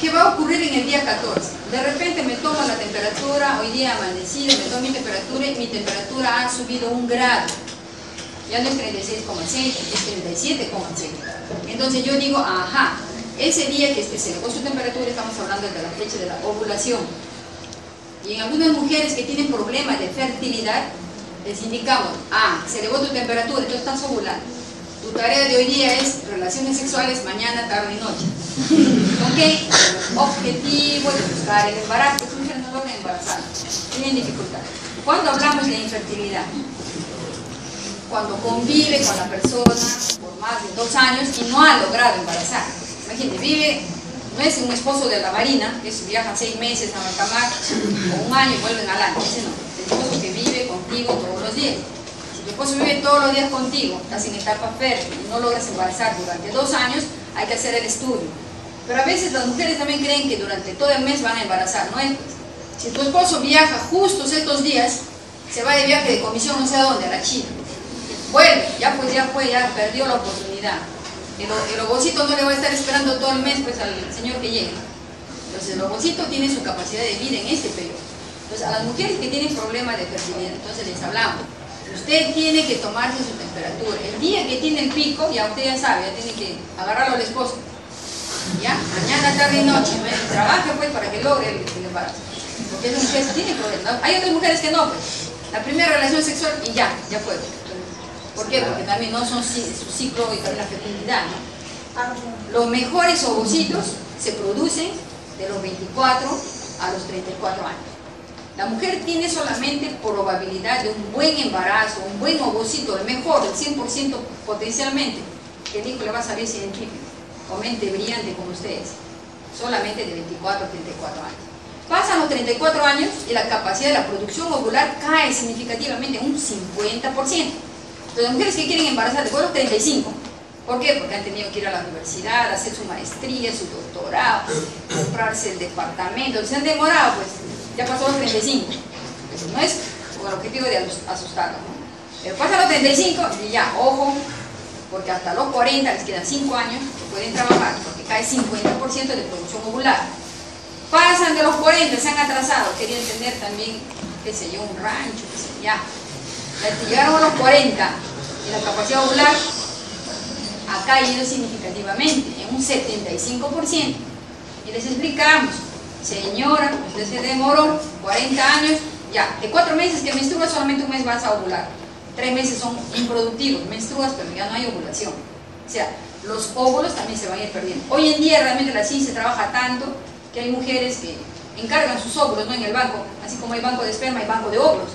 ¿Qué va a ocurrir en el día 14? De repente me tomo la temperatura, hoy día amanecido, me tomo mi temperatura y mi temperatura ha subido 1 grado. Ya no es 36,6, es 37,7. Entonces yo digo, ajá, ese día que se elevó su temperatura, estamos hablando de la fecha de la ovulación. Y en algunas mujeres que tienen problemas de fertilidad, les indicamos, se elevó tu temperatura, entonces estás ovulando. Tu tarea de hoy día es relaciones sexuales mañana, tarde y noche. ¿Ok? El objetivo de buscar el embarazo. Las mujeres no logran embarazar, tienen dificultad. ¿Cuándo hablamos de infertilidad? Cuando convive con la persona por más de 2 años y no ha logrado embarazar. Imagínate, vive, no es un esposo de la marina, que viaja 6 meses a alta mar, o 1 año y vuelven al año. Ese no, el esposo que vive contigo todos los días. Si tu esposo vive todos los días contigo, estás en etapa fértil y no logras embarazar durante 2 años, hay que hacer el estudio. Pero a veces las mujeres también creen que durante todo el mes van a embarazar, no es pues. Si tu esposo viaja justos estos días, se va de viaje de comisión no sé a dónde, a la China. Vuelve, ya perdió la oportunidad. El ovocito no le va a estar esperando todo el mes pues al señor que llegue. Entonces el ovocito tiene su capacidad de vida en este periodo. Entonces a las mujeres que tienen problemas de fertilidad, entonces les hablamos, usted tiene que tomarse su temperatura. El día que tiene el pico, ya usted ya sabe, ya tiene que agarrarlo al esposo. Ya, mañana, tarde y noche, trabaje pues para que logre el embarazo. Porque esas mujeres tienen problemas. Hay otras mujeres que no, pues. La primera relación sexual y ya puede. ¿Por qué? Porque también no son su ciclo y también la fertilidad, ¿no? Los mejores ovocitos se producen de los 24 a los 34 años. La mujer tiene solamente probabilidad de un buen embarazo, un buen ovocito, el mejor, el 100% potencialmente, que el hijo le va a salir científico, o mente brillante como ustedes, solamente de 24 a 34 años. Pasan los 34 años y la capacidad de la producción ovular cae significativamente, un 50%. Las mujeres que quieren embarazar después de los 35, ¿por qué? Porque han tenido que ir a la universidad, hacer su maestría, su doctorado, comprarse el departamento, se han demorado, pues ya pasó los 35. Eso no es con el objetivo de asustarlos, ¿no? Pero pasan los 35 y ya, ojo, porque hasta los 40 les quedan 5 años que pueden trabajar, porque cae 50% de producción ovular. Pasan de los 40, se han atrasado, querían tener también, qué sé yo, un rancho, qué sé yo, ya. Llegaron a los 40 y la capacidad ovular ha caído significativamente, en un 75%. Y les explicamos, señora, usted se demoró 40 años, ya, de 4 meses que menstruas, solamente 1 mes vas a ovular. 3 meses son improductivos, menstruas, pero ya no hay ovulación. O sea, los óvulos también se van a ir perdiendo. Hoy en día realmente la ciencia trabaja tanto que hay mujeres que encargan sus óvulos, ¿no? En el banco, así como hay banco de esperma, hay banco de óvulos.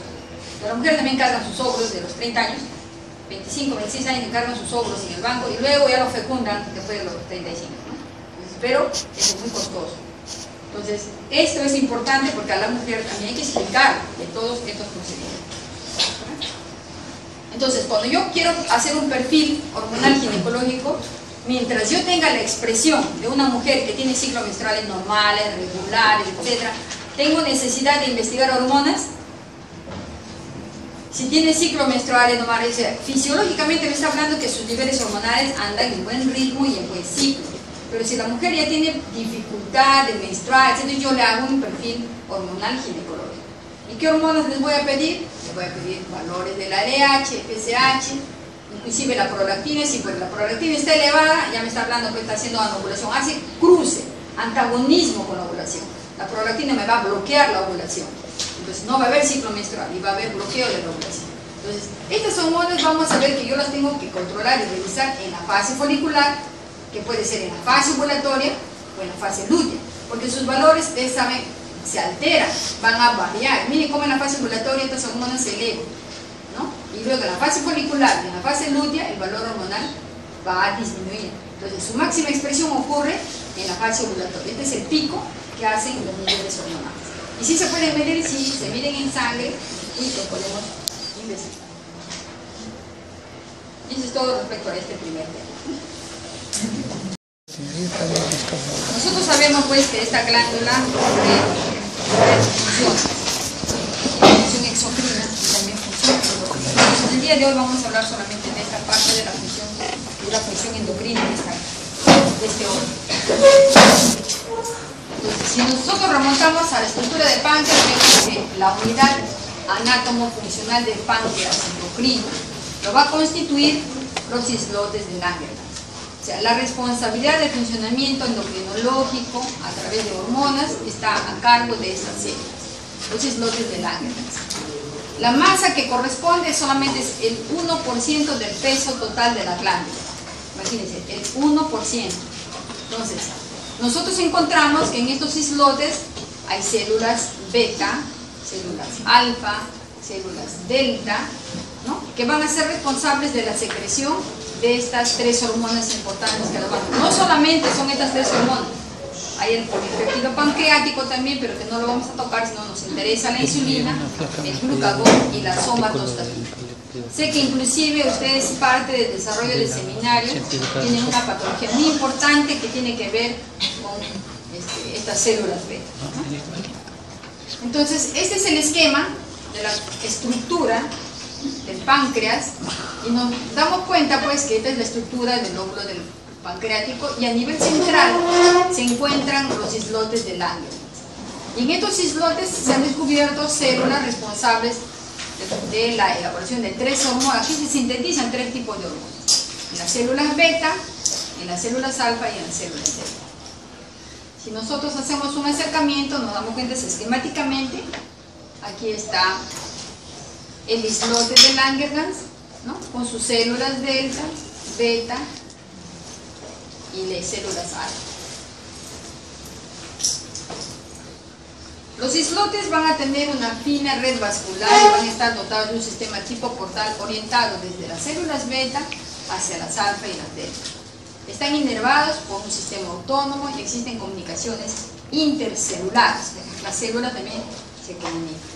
Las mujeres también cargan sus óvulos de los 30 años, 25, 26 años, cargan sus óvulos en el banco y luego ya los fecundan después de los 35, ¿no? Entonces, pero eso es muy costoso. Entonces, esto es importante porque a la mujer también hay que explicar de todos estos procedimientos. Entonces, cuando yo quiero hacer un perfil hormonal ginecológico, mientras yo tenga la expresión de una mujer que tiene ciclos menstruales normales, regulares, etc., ¿tengo necesidad de investigar hormonas? Si tiene ciclos menstruales normales, o sea, fisiológicamente me está hablando que sus niveles hormonales andan en buen ritmo y en buen ciclo. Pero si la mujer ya tiene dificultad de menstruar, entonces yo le hago un perfil hormonal ginecológico. ¿Y qué hormonas les voy a pedir? Les voy a pedir valores de la LH, FSH, inclusive la prolactina. Si pues la prolactina está elevada, ya me está hablando que está haciendo anovulación, hace cruce, antagonismo con la ovulación. La prolactina me va a bloquear la ovulación, entonces no va a haber ciclo menstrual y va a haber bloqueo de la ovulación. Entonces, estas hormonas vamos a ver que yo las tengo que controlar y revisar en la fase folicular, que puede ser en la fase ovulatoria o en la fase lútea, porque sus valores, ustedes saben, se alteran, van a variar. Miren cómo en la fase ovulatoria estas hormonas se elevan, ¿no? Y luego en la fase folicular y en la fase lútea el valor hormonal va a disminuir. Entonces su máxima expresión ocurre en la fase ovulatoria. Este es el pico que hacen los niveles hormonales. Y si se pueden medir, si se miden en sangre y lo podemos investigar. Y eso es todo respecto a este primer tema. Nosotros sabemos pues que esta glándula funciona, función exocrina y también función endocrina. Entonces, el día de hoy vamos a hablar solamente de esta parte de la función endocrina de este órgano. Entonces, si nosotros remontamos a la estructura del páncreas, vemos que la unidad anátomo-funcional del páncreas endocrino lo va a constituir los islotes de Langerhans. O sea, la responsabilidad del funcionamiento endocrinológico a través de hormonas está a cargo de estas células, los islotes de Langerhans. La masa que corresponde solamente es el 1% del peso total de la glándula. Imagínense, el 1%. Entonces, nosotros encontramos que en estos islotes hay células beta, células alfa, células delta, ¿no? Que van a ser responsables de la secreción de estas tres hormonas importantes que las van a... No solamente son estas tres hormonas, hay el polipéptido pancreático también, pero que no lo vamos a tocar, sino nos interesa la insulina, el glucagón y la somatostatina. Sé que inclusive ustedes, parte del desarrollo del seminario, tienen una patología muy importante que tiene que ver con estas células beta, ¿no? Entonces, este es el esquema de la estructura del páncreas y nos damos cuenta pues que esta es la estructura del lóbulo del pancreático y a nivel central se encuentran los islotes de Langerhans. Y en estos islotes se han descubierto células responsables de la elaboración de tres hormonas. Aquí se sintetizan tres tipos de hormonas: en las células beta, en las células alfa y en las células delta. Si nosotros hacemos un acercamiento, nos damos cuenta esquemáticamente, aquí está el islote de Langerhans, ¿no? Con sus células delta, beta y las células alfa. Los islotes van a tener una fina red vascular y van a estar dotados de un sistema tipo portal orientado desde las células beta hacia las alfa y las delta. Están inervados por un sistema autónomo y existen comunicaciones intercelulares. Las células también se comunican.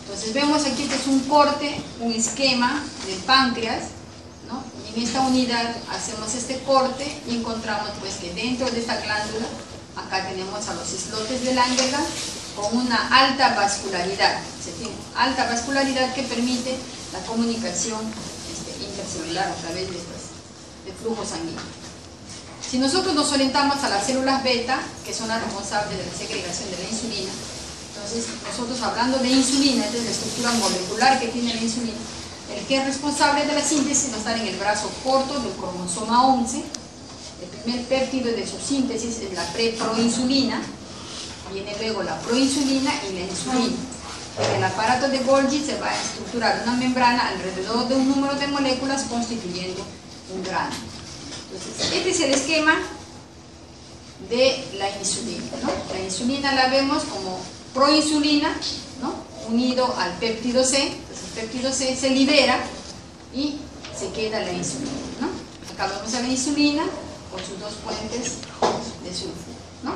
Entonces vemos aquí que es un corte, un esquema del páncreas, ¿no? Y en esta unidad hacemos este corte y encontramos pues que dentro de esta glándula, acá tenemos a los islotes de Langerhans con una alta vascularidad. Se tiene alta vascularidad que permite la comunicación intercelular a través de flujo sanguíneo. Si nosotros nos orientamos a las células beta, que son las responsables de la segregación de la insulina, entonces nosotros hablando de insulina, esta es la estructura molecular que tiene la insulina, el que es responsable de la síntesis va a estar en el brazo corto del cromosoma 11. El primer péptido de su síntesis es la preproinsulina, viene luego la proinsulina y la insulina. En el aparato de Golgi se va a estructurar una membrana alrededor de un número de moléculas constituyendo un grano. Entonces, este es el esquema de la insulina, ¿no? La insulina la vemos como proinsulina, ¿no? Unido al péptido C. Entonces el péptido C se libera y se queda la insulina, ¿no? Acá vemos a la insulina con sus dos puentes de sulfuro, ¿no?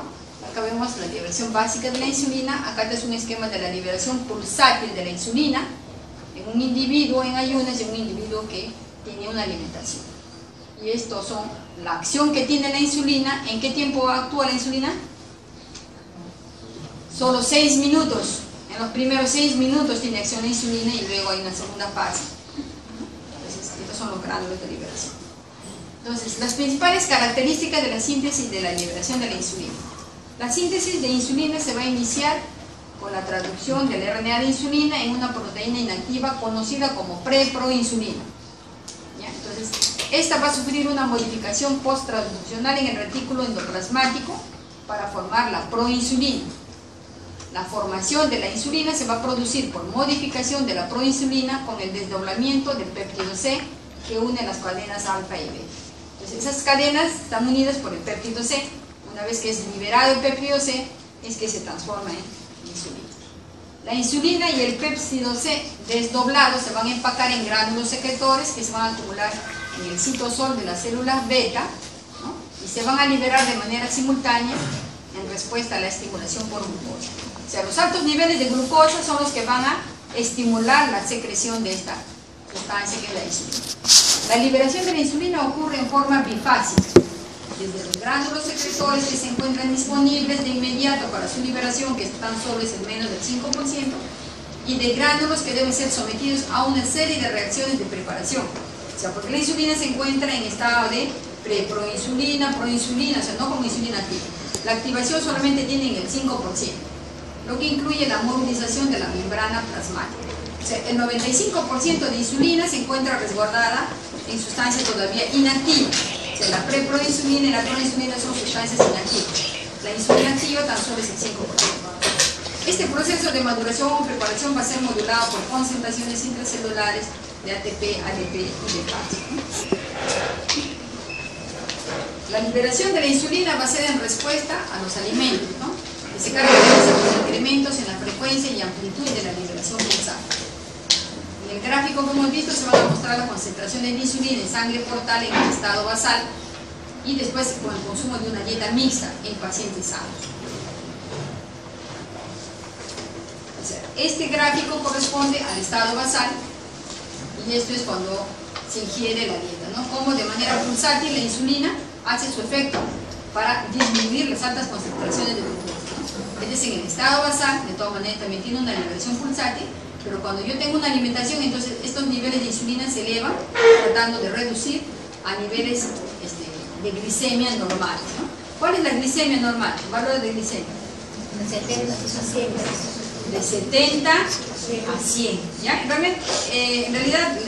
Acá vemos la liberación básica de la insulina. Acá es un esquema de la liberación pulsátil de la insulina. en un individuo en ayunas y en un individuo que tiene una alimentación. Y estos son la acción que tiene la insulina. ¿En qué tiempo actúa la insulina? Solo 6 minutos. En los primeros 6 minutos tiene acción la insulina y luego hay una segunda fase. Entonces, estos son los gránulos de liberación. Entonces, las principales características de la síntesis de la liberación de la insulina. La síntesis de insulina se va a iniciar con la traducción del RNA de insulina en una proteína inactiva conocida como preproinsulina. Entonces, esta va a sufrir una modificación post-traduccional en el retículo endoplasmático para formar la proinsulina. La formación de la insulina se va a producir por modificación de la proinsulina con el desdoblamiento del péptido C que une las cadenas alfa y beta. Entonces, esas cadenas están unidas por el péptido C. Una vez que es liberado el péptido C, es que se transforma en insulina. La insulina y el péptido C desdoblados se van a empacar en gránulos secretores que se van a acumular en el citosol de las células beta, ¿no? Y se van a liberar de manera simultánea en respuesta a la estimulación por glucosa. O sea, los altos niveles de glucosa son los que van a estimular la secreción de esta sustancia que es la insulina. La liberación de la insulina ocurre en forma bifásica, desde los gránulos secretores que se encuentran disponibles de inmediato para su liberación, que tan solo es el menos del 5%, y de gránulos que deben ser sometidos a una serie de reacciones de preparación. O sea, porque la insulina se encuentra en estado de preproinsulina, proinsulina, o sea, no como insulina activa. La activación solamente tiene en el 5%, lo que incluye la movilización de la membrana plasmática. O sea, el 95% de insulina se encuentra resguardada en sustancias todavía inactivas. O sea, la preproinsulina y la proinsulina son sustancias inactivas. La insulina activa tan solo es el 5%. Este proceso de maduración o preparación va a ser modulado por concentraciones intracelulares de ATP, ADP y de calcio. La liberación de la insulina va a ser en respuesta a los alimentos, ¿no? Que se caracteriza por incrementos en la frecuencia y amplitud de la liberación pulsada. En el gráfico que hemos visto se van a mostrar la concentración de insulina en sangre portal en el estado basal y después con el consumo de una dieta mixta en pacientes sanos. O sea, este gráfico corresponde al estado basal y esto es cuando se ingiere la dieta, ¿no? Como de manera pulsátil la insulina hace su efecto para disminuir las altas concentraciones de glucosa, ¿no? Es decir, en el estado basal, de todas maneras, también tiene una liberación pulsátil, pero cuando yo tengo una alimentación, entonces estos niveles de insulina se elevan, tratando de reducir a niveles de glicemia normales, ¿no? ¿Cuál es la glicemia normal? ¿Valores de glicemia? De 70 a 100. ¿Ya? Realmente, en realidad,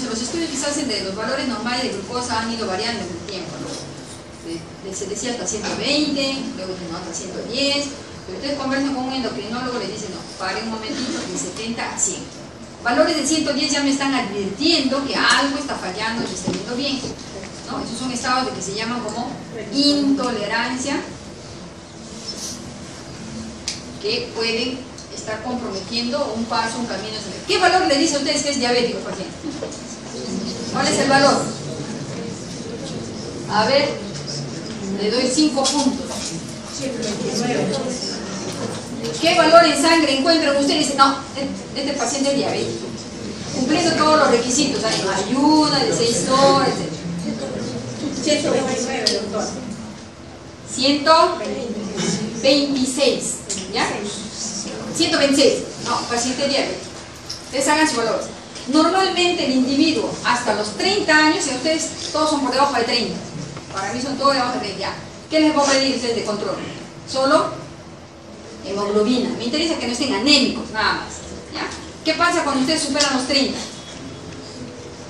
los estudios que se hacen de los valores normales de glucosa han ido variando en el tiempo, ¿no? Se decía hasta 120, luego hasta 110. Pero ustedes conversan con un endocrinólogo y les dicen, no, pare un momentito, de 70 a 100. Valores de 110 ya me están advirtiendo que algo está fallando y está yendo bien, ¿no? Esos son estados de que se llaman como intolerancia, que pueden estar comprometiendo un paso, un camino. ¿Qué valor le dice a ustedes que es diabético, paciente? ¿Cuál es el valor? A ver, le doy 5 puntos. ¿Qué valor en sangre encuentran ustedes? Dicen, no, este paciente es diabético, cumpliendo todos los requisitos, hay ayuda de 6 horas, etc. 129, doctor. 126, ¿ya? 126, no, paciente diabético. Ustedes hagan sus valores. Normalmente el individuo hasta los 30 años, y ustedes todos son por debajo de 30, para mí son todos debajo de 30, ya. ¿Qué les voy a pedir ustedes de control? Solo hemoglobina. Me interesa que no estén anémicos, nada más, ¿ya? ¿Qué pasa cuando ustedes superan los 30?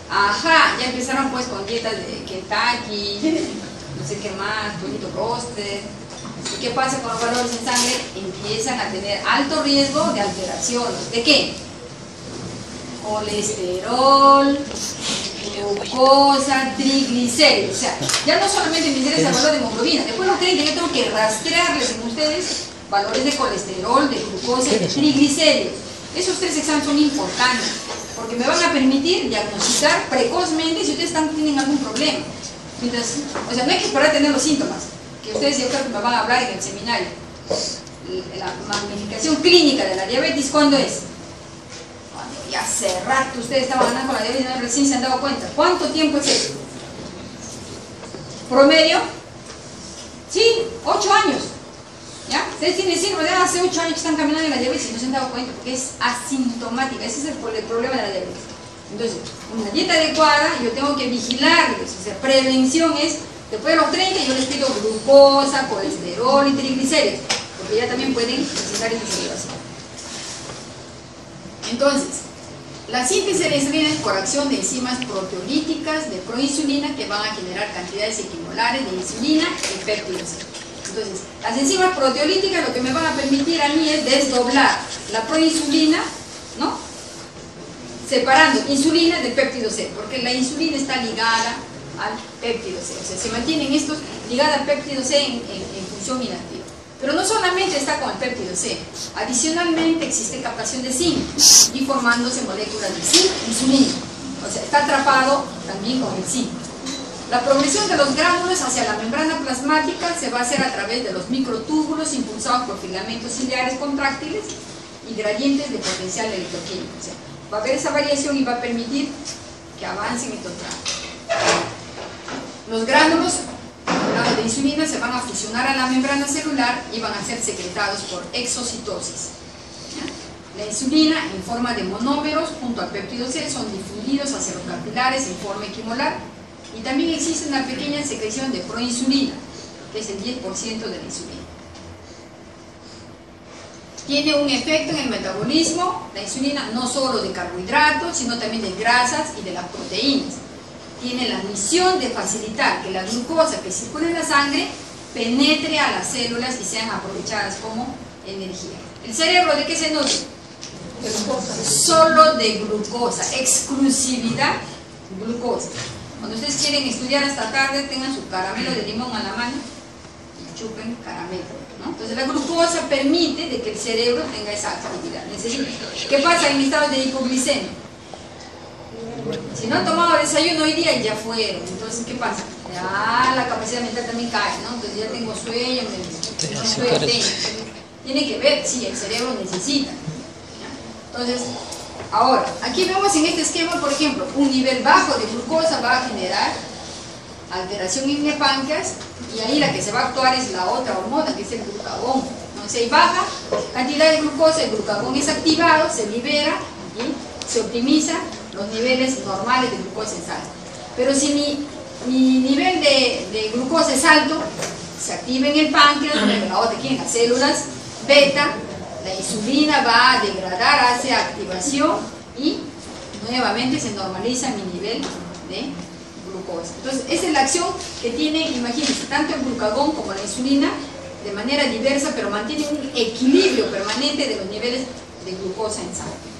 Ajá, ya empezaron pues con dietas de Kentucky, no sé qué más, pollito roster. ¿Y qué pasa con los valores en sangre? Empiezan a tener alto riesgo de alteraciones. ¿De qué? Colesterol, glucosa, triglicéridos. O sea, ya no solamente me interesa el valor de hemoglobina, después los 30 yo tengo que rastrearles en ustedes valores de colesterol, de glucosa y de triglicéridos. Esos 3 exámenes son importantes porque me van a permitir diagnosticar precozmente si ustedes tienen algún problema. Mientras, o sea, no hay que esperar a tener los síntomas, que ustedes ya me van a hablar en el seminario. La magnificación clínica de la diabetes, ¿cuándo es? Cuando que hace rato ustedes estaban andando con la diabetes y recién se han dado cuenta. ¿Cuánto tiempo es eso? ¿Promedio? Sí, 8 años. ¿Ya? Ustedes tienen síndrome de hace 8 años que están caminando en la diabetes y no se han dado cuenta porque es asintomática. Ese es el problema de la diabetes. Entonces, una dieta adecuada, yo tengo que vigilarles. O sea, prevención es, después de los 30 yo les pido glucosa, colesterol y triglicéridos, porque ya también pueden necesitar esta celebración. Entonces, la síntesis de la insulina es por acción de enzimas proteolíticas de proinsulina que van a generar cantidades equimolares de insulina y péptido C. Entonces, las enzimas proteolíticas lo que me van a permitir a mí es desdoblar la proinsulina, ¿no? Separando insulina del péptido C, porque la insulina está ligada al péptido C, o sea, se mantienen estos ligados al péptido C en función inactiva. Pero no solamente está con el péptido C, adicionalmente existe captación de zinc y formándose moléculas de zinc e insulina, o sea, está atrapado también con el zinc. La progresión de los gránulos hacia la membrana plasmática se va a hacer a través de los microtúbulos impulsados por filamentos ciliares contráctiles y gradientes de potencial electroquímico. O sea, va a haber esa variación y va a permitir que avancen estos gránulos. Los gránulos de insulina se van a fusionar a la membrana celular y van a ser secretados por exocitosis. ¿Ya? La insulina en forma de monómeros junto al péptido C son difundidos hacia los capilares en forma equimolar y también existe una pequeña secreción de proinsulina, que es el 10% de la insulina. Tiene un efecto en el metabolismo, la insulina, no solo de carbohidratos, sino también de grasas y de las proteínas. Tiene la misión de facilitar que la glucosa que circula en la sangre penetre a las células y sean aprovechadas como energía. ¿El cerebro de qué se nutre? De glucosa. Solo de glucosa, exclusividad glucosa. Cuando ustedes quieren estudiar hasta tarde, tengan su caramelo de limón a la mano y chupen caramelo, ¿no? Entonces la glucosa permite de que el cerebro tenga esa actividad. ¿Qué pasa en estados de hipoglicemia? Si no han tomado desayuno hoy día, ya fueron. Entonces, ¿qué pasa? Ya la capacidad mental también cae, ¿no? Entonces ya tengo sueño, no estoy atento. Tiene que ver, sí, el cerebro necesita. ¿Ya? Entonces, ahora, aquí vemos en este esquema, por ejemplo, un nivel bajo de glucosa va a generar alteración en el páncreas y ahí la que se va a actuar es la otra hormona, que es el glucagón. ¿No? Si hay baja cantidad de glucosa, el glucagón es activado, se libera y se optimiza los niveles normales de glucosa en sangre. Pero si mi nivel de glucosa es alto, se activa en el páncreas, la otra aquí en las células beta, la insulina va a degradar hacia activación y nuevamente se normaliza mi nivel de glucosa. Entonces, esa es la acción que tiene, imagínense, tanto el glucagón como la insulina de manera diversa, pero mantienen un equilibrio permanente de los niveles de glucosa en sangre.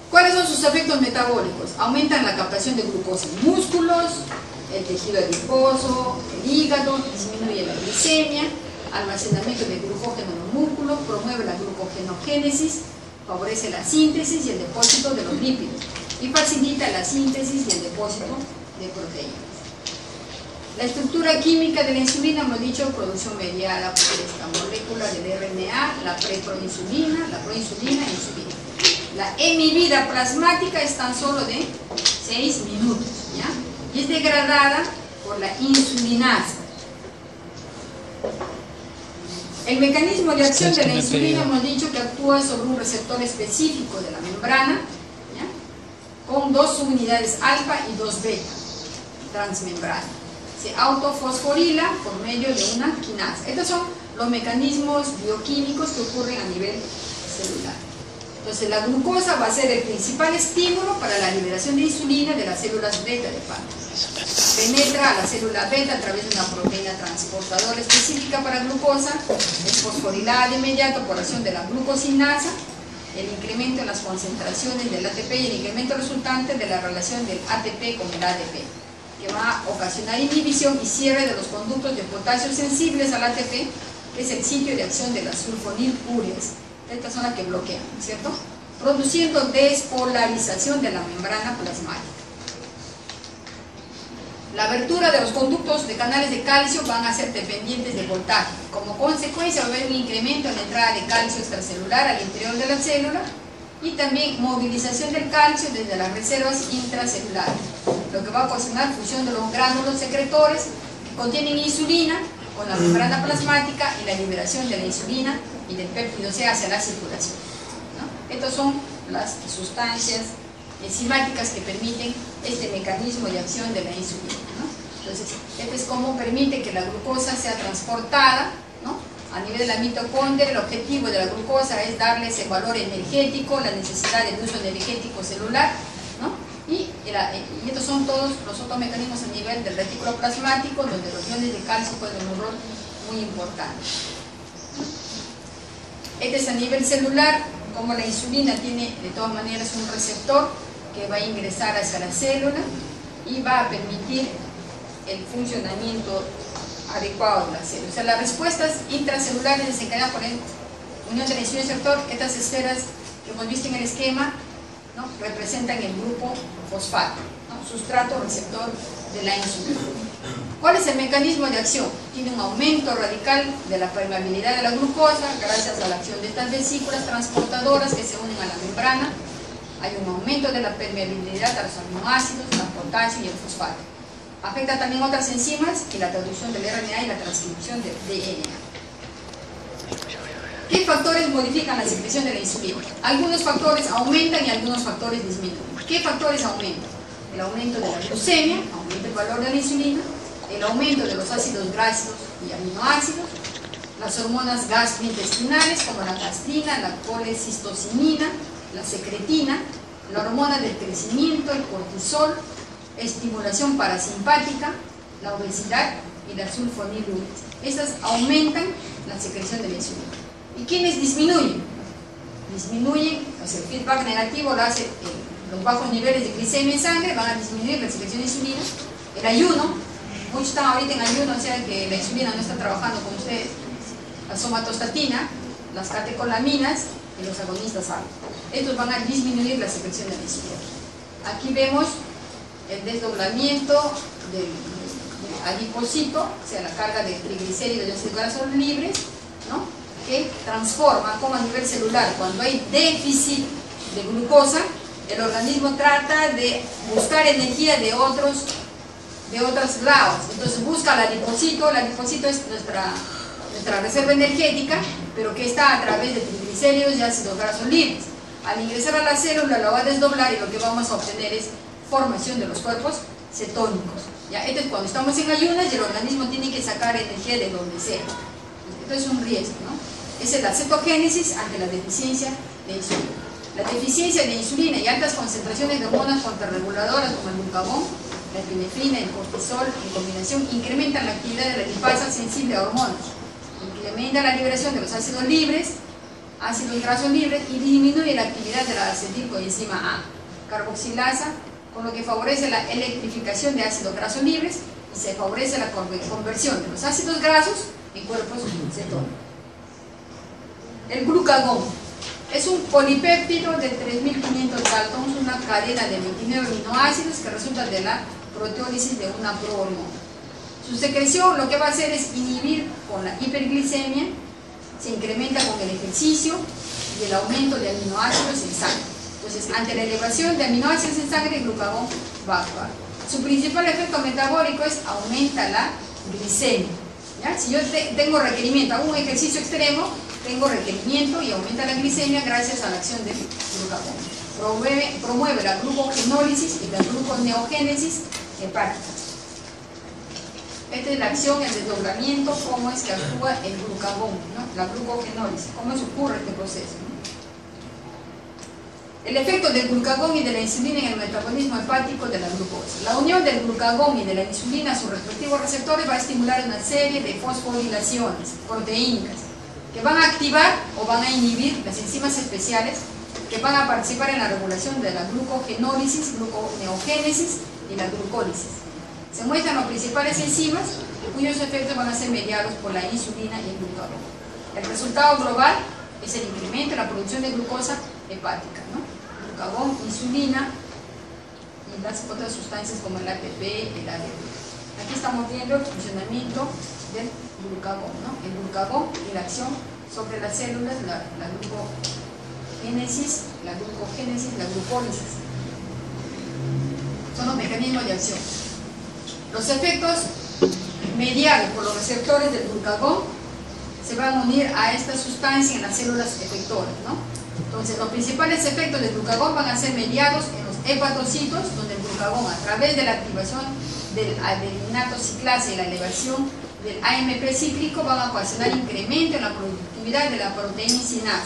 ¿Cuáles son sus efectos metabólicos? Aumentan la captación de glucosa en músculos, el tejido adiposo, el hígado, disminuye la glicemia, almacenamiento de glucógeno en los músculos, promueve la glucogenogénesis, favorece la síntesis y el depósito de los lípidos y facilita la síntesis y el depósito de proteínas. La estructura química de la insulina, hemos dicho, producción mediada por esta molécula del RNA, la preproinsulina, la proinsulina e insulina. La hemivida plasmática es tan solo de 6 minutos, ¿ya? Y es degradada por la insulinasa. El mecanismo de acción de la insulina, hemos dicho que actúa sobre un receptor específico de la membrana, ¿ya? Con 2 subunidades alfa y 2 beta transmembrana. Se autofosforila por medio de una quinasa. Estos son los mecanismos bioquímicos que ocurren a nivel celular. Entonces la glucosa va a ser el principal estímulo para la liberación de insulina de las células beta de páncreas. Penetra a la célula beta a través de una proteína transportadora específica para glucosa, es fosforilada de inmediato por acción de la glucosinasa, el incremento en las concentraciones del ATP y el incremento resultante de la relación del ATP con el ADP, que va a ocasionar inhibición y cierre de los conductos de potasio sensibles al ATP, que es el sitio de acción de las sulfonilúreas. Estas son las que bloquean, ¿cierto? Produciendo despolarización de la membrana plasmática. La abertura de los conductos de canales de calcio van a ser dependientes de voltaje. Como consecuencia va a haber un incremento en la entrada de calcio extracelular al interior de la célula y también movilización del calcio desde las reservas intracelulares, lo que va a ocasionar fusión de los gránulos secretores que contienen insulina con la membrana plasmática y la liberación de la insulina y del péptido C hacia la circulación, ¿no? Estas son las sustancias enzimáticas que permiten este mecanismo de acción de la insulina, ¿no? Entonces, este es cómo permite que la glucosa sea transportada, ¿no? A nivel de la mitocondria. El objetivo de la glucosa es darle ese valor energético, la necesidad del uso energético celular, ¿no? Y estos son todos los otros mecanismos a nivel del retículo plasmático, donde los iones de calcio juegan un rol muy importante. Este es a nivel celular, como la insulina tiene de todas maneras un receptor que va a ingresar hacia la célula y va a permitir el funcionamiento adecuado de la célula. O sea, las respuestas intracelulares desencadenadas por la unión de la insulina y el receptor, estas esferas que hemos visto en el esquema, ¿no?, representan el grupo fosfato, ¿no?, sustrato receptor de la insulina. ¿Cuál es el mecanismo de acción? Tiene un aumento radical de la permeabilidad de la glucosa gracias a la acción de estas vesículas transportadoras que se unen a la membrana. Hay un aumento de la permeabilidad a los aminoácidos, al potasio y el fosfato. Afecta también otras enzimas y la traducción del RNA y la transcripción del DNA. ¿Qué factores modifican la secreción de la insulina? Algunos factores aumentan y algunos factores disminuyen. ¿Qué factores aumentan? El aumento de la glucemia, aumenta el valor de la insulina, el aumento de los ácidos grasos y aminoácidos, las hormonas gastrointestinales como la gastrina, la colecistocinina, la secretina, la hormona del crecimiento, el cortisol, estimulación parasimpática, la obesidad y la sulfonilureas. Estas aumentan la secreción de la insulina. ¿Y quiénes disminuyen? Disminuyen, o sea, el feedback negativo lo hace los bajos niveles de glicemia en sangre, van a disminuir la secreción de insulina. El ayuno, muchos están ahorita en ayuno, o sea que la insulina no está trabajando con ustedes. La somatostatina, las catecolaminas y los agonistas alfa. Estos van a disminuir la secreción de la insulina. Aquí vemos el desdoblamiento del adipocito, o sea, la carga de triglicéridos y ácidos grasos libres, ¿no?, que transforma como a nivel celular, cuando hay déficit de glucosa, el organismo trata de buscar energía de otros lados. Entonces busca el adipocito. El adipocito es nuestra reserva energética, pero que está a través de triglicéridos y ácidos grasos libres. Al ingresar a la célula lo va a desdoblar y lo que vamos a obtener es formación de los cuerpos cetónicos. ¿Ya? Esto es cuando estamos en ayunas y el organismo tiene que sacar energía de donde sea. Esto es un riesgo, ¿no? Esa es la cetogénesis ante la deficiencia de insulina. La deficiencia de insulina y altas concentraciones de hormonas contrarreguladoras como el glucagón, la epinefrina y el cortisol en combinación incrementan la actividad de la lipasa sensible a hormonas, incrementa la liberación de los ácidos grasos libres y disminuye la actividad de la acetilcoenzima A, carboxilasa, con lo que favorece la electrificación de ácidos grasos libres y se favorece la conversión de los ácidos grasos en cuerpos cetónicos. El glucagón es un polipéptido de 3.500 daltons, una cadena de 29 aminoácidos que resulta de la proteólisis de una prohormona. Su secreción lo que va a hacer es inhibir con la hiperglicemia, se incrementa con el ejercicio y el aumento de aminoácidos en sangre. Entonces, ante la elevación de aminoácidos en sangre, el glucagón va a actuar. Su principal efecto metabólico es aumenta la glicemia. ¿Ya? Si yo tengo requerimiento, hago un ejercicio extremo, tengo requerimiento y aumenta la glicemia gracias a la acción del glucagón. Promueve la glucogenólisis y la gluconeogénesis hepática. Esta es la acción, el desdoblamiento, cómo es que actúa el glucagón, ¿no?, la glucogenólisis, cómo se ocurre este proceso, ¿no? El efecto del glucagón y de la insulina en el metabolismo hepático de la glucosa. La unión del glucagón y de la insulina a sus respectivos receptores va a estimular una serie de fosforilaciones proteínicas que van a activar o van a inhibir las enzimas especiales que van a participar en la regulación de la glucogenólisis, gluconeogénesis y la glucólisis. Se muestran las principales enzimas cuyos efectos van a ser mediados por la insulina y el glucagón. El resultado global es el incremento en la producción de glucosa hepática, ¿no? Glucagón, insulina y las otras sustancias como el ATP y el ADP. Aquí estamos viendo el funcionamiento del glucagón, ¿no? El glucagón y la acción sobre las células, la neogénesis, la glucogénesis, la glucólisis. Son los mecanismos de acción. Los efectos mediados por los receptores del glucagón se van a unir a esta sustancia en las células efectoras, ¿no? Entonces, los principales efectos del glucagón van a ser mediados en los hepatocitos, donde el glucagón, a través de la activación del adenylato ciclasa y la elevación del AMP cíclico, van a ocasionar incremento en la productividad de la proteína sinasa,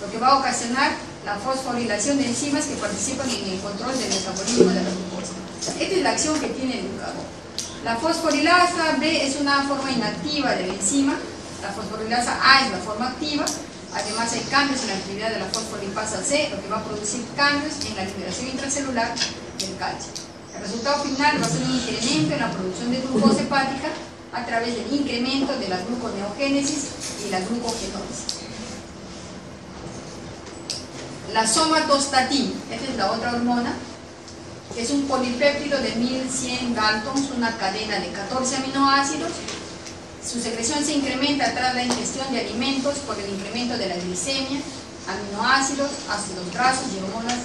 lo que va a ocasionar la fosforilación de enzimas que participan en el control del metabolismo de la glucosa. Esta es la acción que tiene el glucagón. La fosforilasa B es una forma inactiva de la enzima, la fosforilasa A es la forma activa. Además hay cambios en la actividad de la fosfolipasa C, lo que va a producir cambios en la liberación intracelular del calcio. El resultado final va a ser un incremento en la producción de glucosa hepática a través del incremento de la gluconeogénesis y la glucogenólisis. La somatostatina, esta es la otra hormona, que es un polipéptido de 1100 Daltons, una cadena de 14 aminoácidos. Su secreción se incrementa tras la ingestión de alimentos por el incremento de la glicemia, aminoácidos, ácidos grasos y hormonas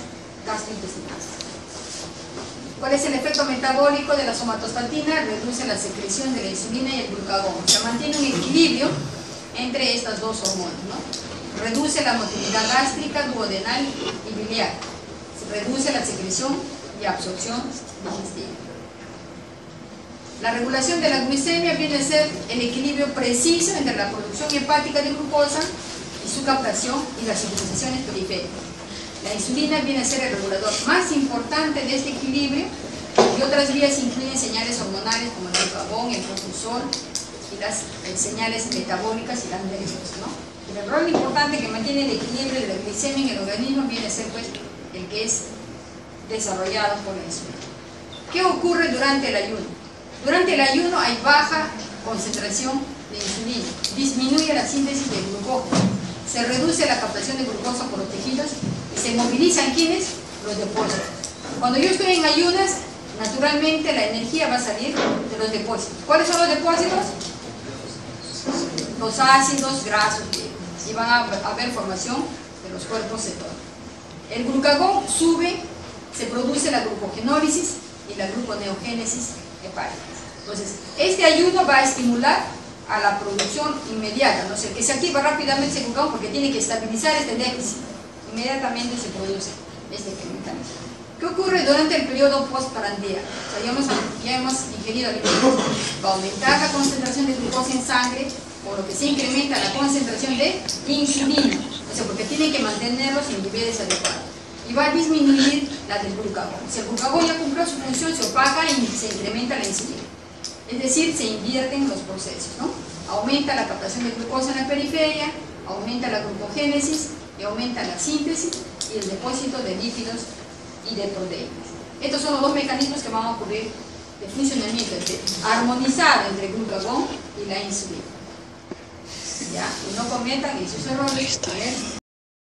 gastrointestinales. ¿Cuál es el efecto metabólico de la somatostatina? Reduce la secreción de la insulina y el glucagón. Se mantiene un equilibrio entre estas dos hormonas, ¿no? Reduce la motilidad gástrica, duodenal y biliar. Se reduce la secreción y absorción digestiva. La regulación de la glucemia viene a ser el equilibrio preciso entre la producción hepática de glucosa y su captación y las utilizaciones periféricas. La insulina viene a ser el regulador más importante de este equilibrio, y otras vías incluyen señales hormonales como el glucagón, el cortisol y las señales metabólicas y las nerviosas, ¿no? Pero el rol importante que mantiene el equilibrio de la glicemia en el organismo viene a ser pues el que es desarrollado por la insulina. ¿Qué ocurre durante el ayuno? Durante el ayuno hay baja concentración de insulina, disminuye la síntesis de glucógeno, se reduce la captación de glucosa por los tejidos y se movilizan ¿quiénes? Los depósitos. Cuando yo estoy en ayunas, naturalmente la energía va a salir de los depósitos. ¿Cuáles son los depósitos? Los ácidos grasos, y van a haber formación de los cuerpos cetón. El glucagón sube, se produce la glucogenólisis y la gluconeogénesis hepática. Entonces, este ayuno va a estimular a la producción inmediata, ¿no? Que se activa rápidamente ese glucagón porque tiene que estabilizar este déficit. Inmediatamente se produce este mecanismo. ¿Qué ocurre durante el periodo postprandial? O sea, ya hemos ingerido alimentos. Va a aumentar la concentración de glucosa en sangre, por lo que se incrementa la concentración de insulina, o sea, porque tiene que mantenerlos en niveles adecuados. Y va a disminuir la del glucagón. Si el glucagón ya cumplió su función, se opaca y se incrementa la insulina. Es decir, se invierten los procesos, ¿no? Aumenta la captación de glucosa en la periferia, aumenta la glucogénesis y aumenta la síntesis y el depósito de lípidos y de proteínas. Estos son los dos mecanismos que van a ocurrir de funcionamiento armonizado entre el glucagón y la insulina. ¿Ya? Y no cometan esos errores.